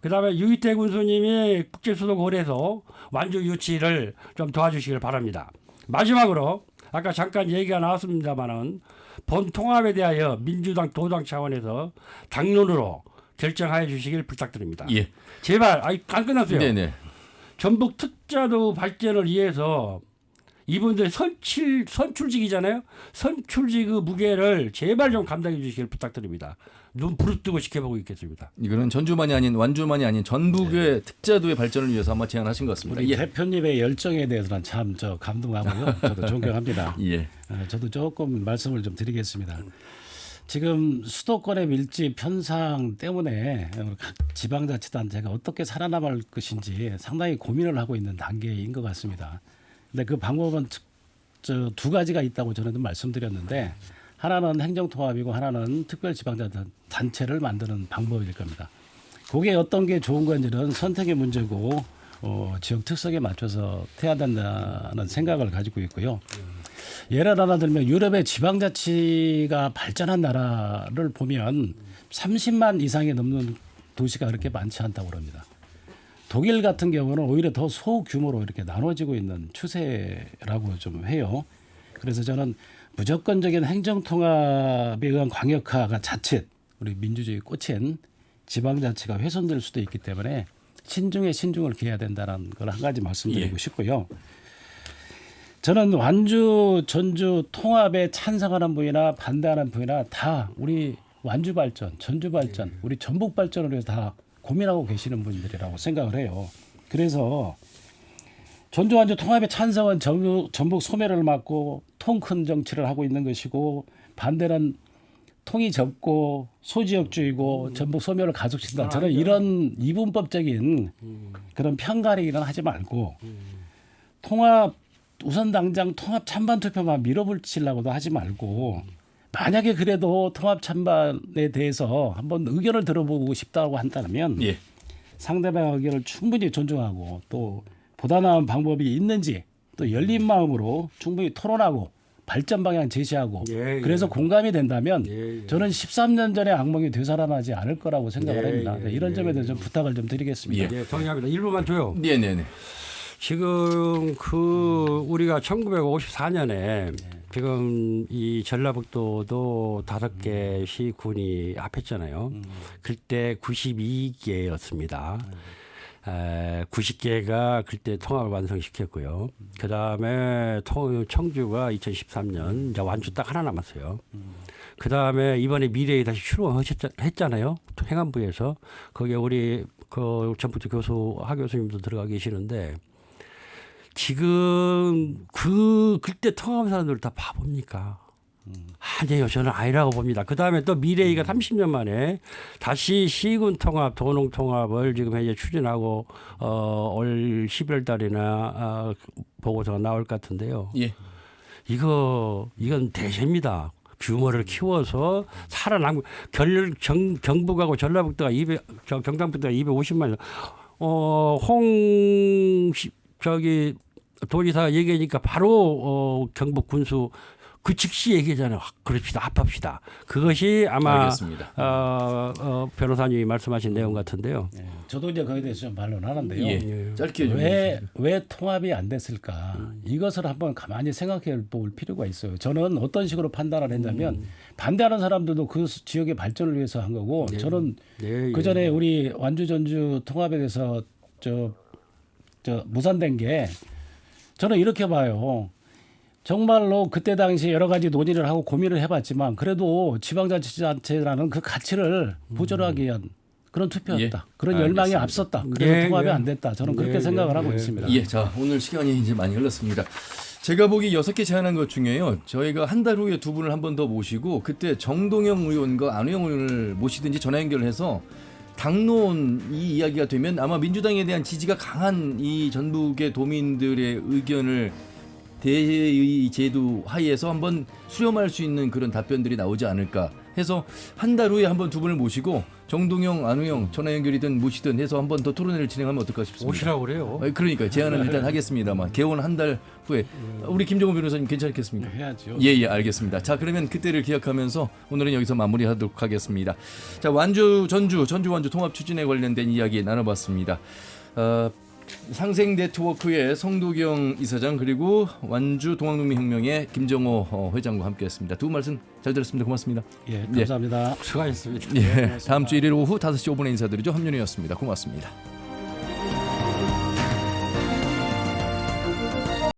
Speaker 6: 그다음에 유희태 군수님이 국제수도거래소 완주 유치를 좀 도와주시길 바랍니다. 마지막으로 아까 잠깐 얘기가 나왔습니다마는 본 통합에 대하여 민주당 도당 차원에서 당론으로 결정하여 주시길 부탁드립니다.
Speaker 1: 예.
Speaker 6: 제발, 안 끝났어요.
Speaker 1: 네네.
Speaker 6: 전북 특자도 발전을 위해서 이분들 선출직이잖아요. 선출직 그 무게를 제발 좀 감당해 주시길 부탁드립니다. 눈 부릅뜨고 지켜보고 있겠습니다.
Speaker 1: 이거는 전주만이 아닌 완주만이 아닌 전북의 특자도의 발전을 위해서 아마 제안하신 것 같습니다.
Speaker 7: 우리 대표님의 열정에 대해서는 참 감동하고요. 저도 존경합니다.
Speaker 1: 예.
Speaker 7: 저도 조금 말씀을 좀 드리겠습니다. 지금 수도권의 밀집 현상 때문에 각 지방자치단체가 어떻게 살아남을 것인지 상당히 고민을 하고 있는 단계인 것 같습니다. 근데 그 방법은 2가지가 있다고 저는 말씀드렸는데 하나는 행정통합이고 하나는 특별지방자치단체를 만드는 방법일 겁니다. 그게 어떤 게 좋은 건지는 선택의 문제고 지역 특성에 맞춰서 해야 된다는 생각을 가지고 있고요. 예를 하나 들면 유럽의 지방자치가 발전한 나라를 보면 30만 이상이 넘는 도시가 그렇게 많지 않다고 합니다. 독일 같은 경우는 오히려 더 소규모로 이렇게 나눠지고 있는 추세라고 좀 해요. 그래서 저는 무조건적인 행정통합에 의한 광역화가 자칫 우리 민주주의 꽂힌 지방자치가 훼손될 수도 있기 때문에 신중에 신중을 기해야 된다는 걸 한 가지 말씀드리고 싶고요. 저는 완주, 전주 통합에 찬성하는 분이나 반대하는 분이나 다 우리 완주 발전, 전주 발전, 우리 전북 발전을 위해서 다 고민하고 계시는 분들이라고 생각을 해요. 그래서 전주 완주 통합의 찬성은 전북 소멸을 막고 통 큰 정치를 하고 있는 것이고 반대는 통이 적고 소지역주의고 전북 소멸을 가속시킨다. 저는 이런 이분법적인 그런 편가르기는 하지 말고 통합 우선 당장 통합 찬반 투표만 밀어붙이려고도 하지 말고 만약에 그래도 통합 찬반에 대해서 한번 의견을 들어보고 싶다고 한다면 상대방의 의견을 충분히 존중하고 또 보다 나은 방법이 있는지 또 열린 마음으로 충분히 토론하고 발전 방향 제시하고 그래서 공감이 된다면 저는 13년 전의 악몽이 되살아나지 않을 거라고 생각을 합니다. 이런 점에 대해서 좀 부탁을 좀 드리겠습니다.
Speaker 6: 동의합니다. 1분만 줘요.
Speaker 1: 네네네.
Speaker 6: 지금 우리가 1954년에 지금 이 전라북도도 5개 시군이 합했잖아요. 그때 92개였습니다. 90개가 그때 통합을 완성시켰고요. 그 다음에 청주가 2013년 이제 완주 딱 하나 남았어요. 그 다음에 이번에 미래에 다시 출범했잖아요. 행안부에서 거기에 우리 그 전북대 하 교수님도 들어가 계시는데 지금 그때 통합 사람들 다 바보입니까? 아니에요. 저는 아니라고 봅니다. 그 다음에 또 미래이가 30년 만에 다시 시군 통합, 도농 통합을 지금 이제 추진하고 올 11월 달이나 보고서가 나올 것 같은데요. 이건 대세입니다. 규모를 키워서 살아남고 경북하고 전라북도가 경상북도가 250만 도지사 얘기하니까 바로 경북 군수 그 즉시 얘기잖아요. 그럽시다, 합합시다. 그것이 아마 변호사님이 말씀하신 내용 같은데요.
Speaker 7: 예, 저도 이제 거기에 대해서 좀 반론하는데요.
Speaker 1: 짧게 좀
Speaker 7: 왜 통합이 안 됐을까? 이것을 한번 가만히 생각해 볼 필요가 있어요. 저는 어떤 식으로 판단을 했냐면 반대하는 사람들도 그 지역의 발전을 위해서 한 거고 저는 그 전에 우리 완주 전주 통합에 대해서 저 무산된 게 저는 이렇게 봐요. 정말로 그때 당시 여러 가지 논의를 하고 고민을 해봤지만 그래도 지방자치단체라는 그 가치를 보존하기 위한 그런 투표였다. 그런 열망이 앞섰다. 그래서 통합이 안 됐다. 저는 그렇게 생각을 하고 있습니다.
Speaker 1: 자, 오늘 시간이 이제 많이 흘렀습니다. 제가 보기 6개 제안한 것 중에요. 저희가 한 달 후에 두 분을 한 번 더 모시고 그때 정동영 의원과 안우영 의원을 모시든지 전화 연결해서 당론 이 이야기가 되면 아마 민주당에 대한 지지가 강한 이 전북의 도민들의 의견을 대의 제도 하에서 한번 수렴할 수 있는 그런 답변들이 나오지 않을까 해서 한 달 후에 한번 두 분을 모시고 정동영, 안우영 전화 연결이든 모시든 해서 한번 더 토론회를 진행하면 어떨까 싶습니다.
Speaker 6: 오시라고 그래요.
Speaker 1: 그러니까 제안은 일단 하겠습니다만 개원 한 달 후에 우리 김정은 변호사님 괜찮겠습니까?
Speaker 7: 해야죠.
Speaker 1: 예, 알겠습니다. 자, 그러면 그때를 기약하면서 오늘은 여기서 마무리하도록 하겠습니다. 자, 완주 전주 완주 통합 추진에 관련된 이야기 나눠봤습니다. 상생 네트워크의 성도경 이사장 그리고 완주 동학농민혁명의 김정호 회장과 함께했습니다. 두 분 말씀 잘 들었습니다. 고맙습니다.
Speaker 7: 예, 감사합니다.
Speaker 6: 수고하셨습니다.
Speaker 1: 다음 주 일요일 오후 5시 5분에 인사드리죠. 함윤이었습니다. 고맙습니다.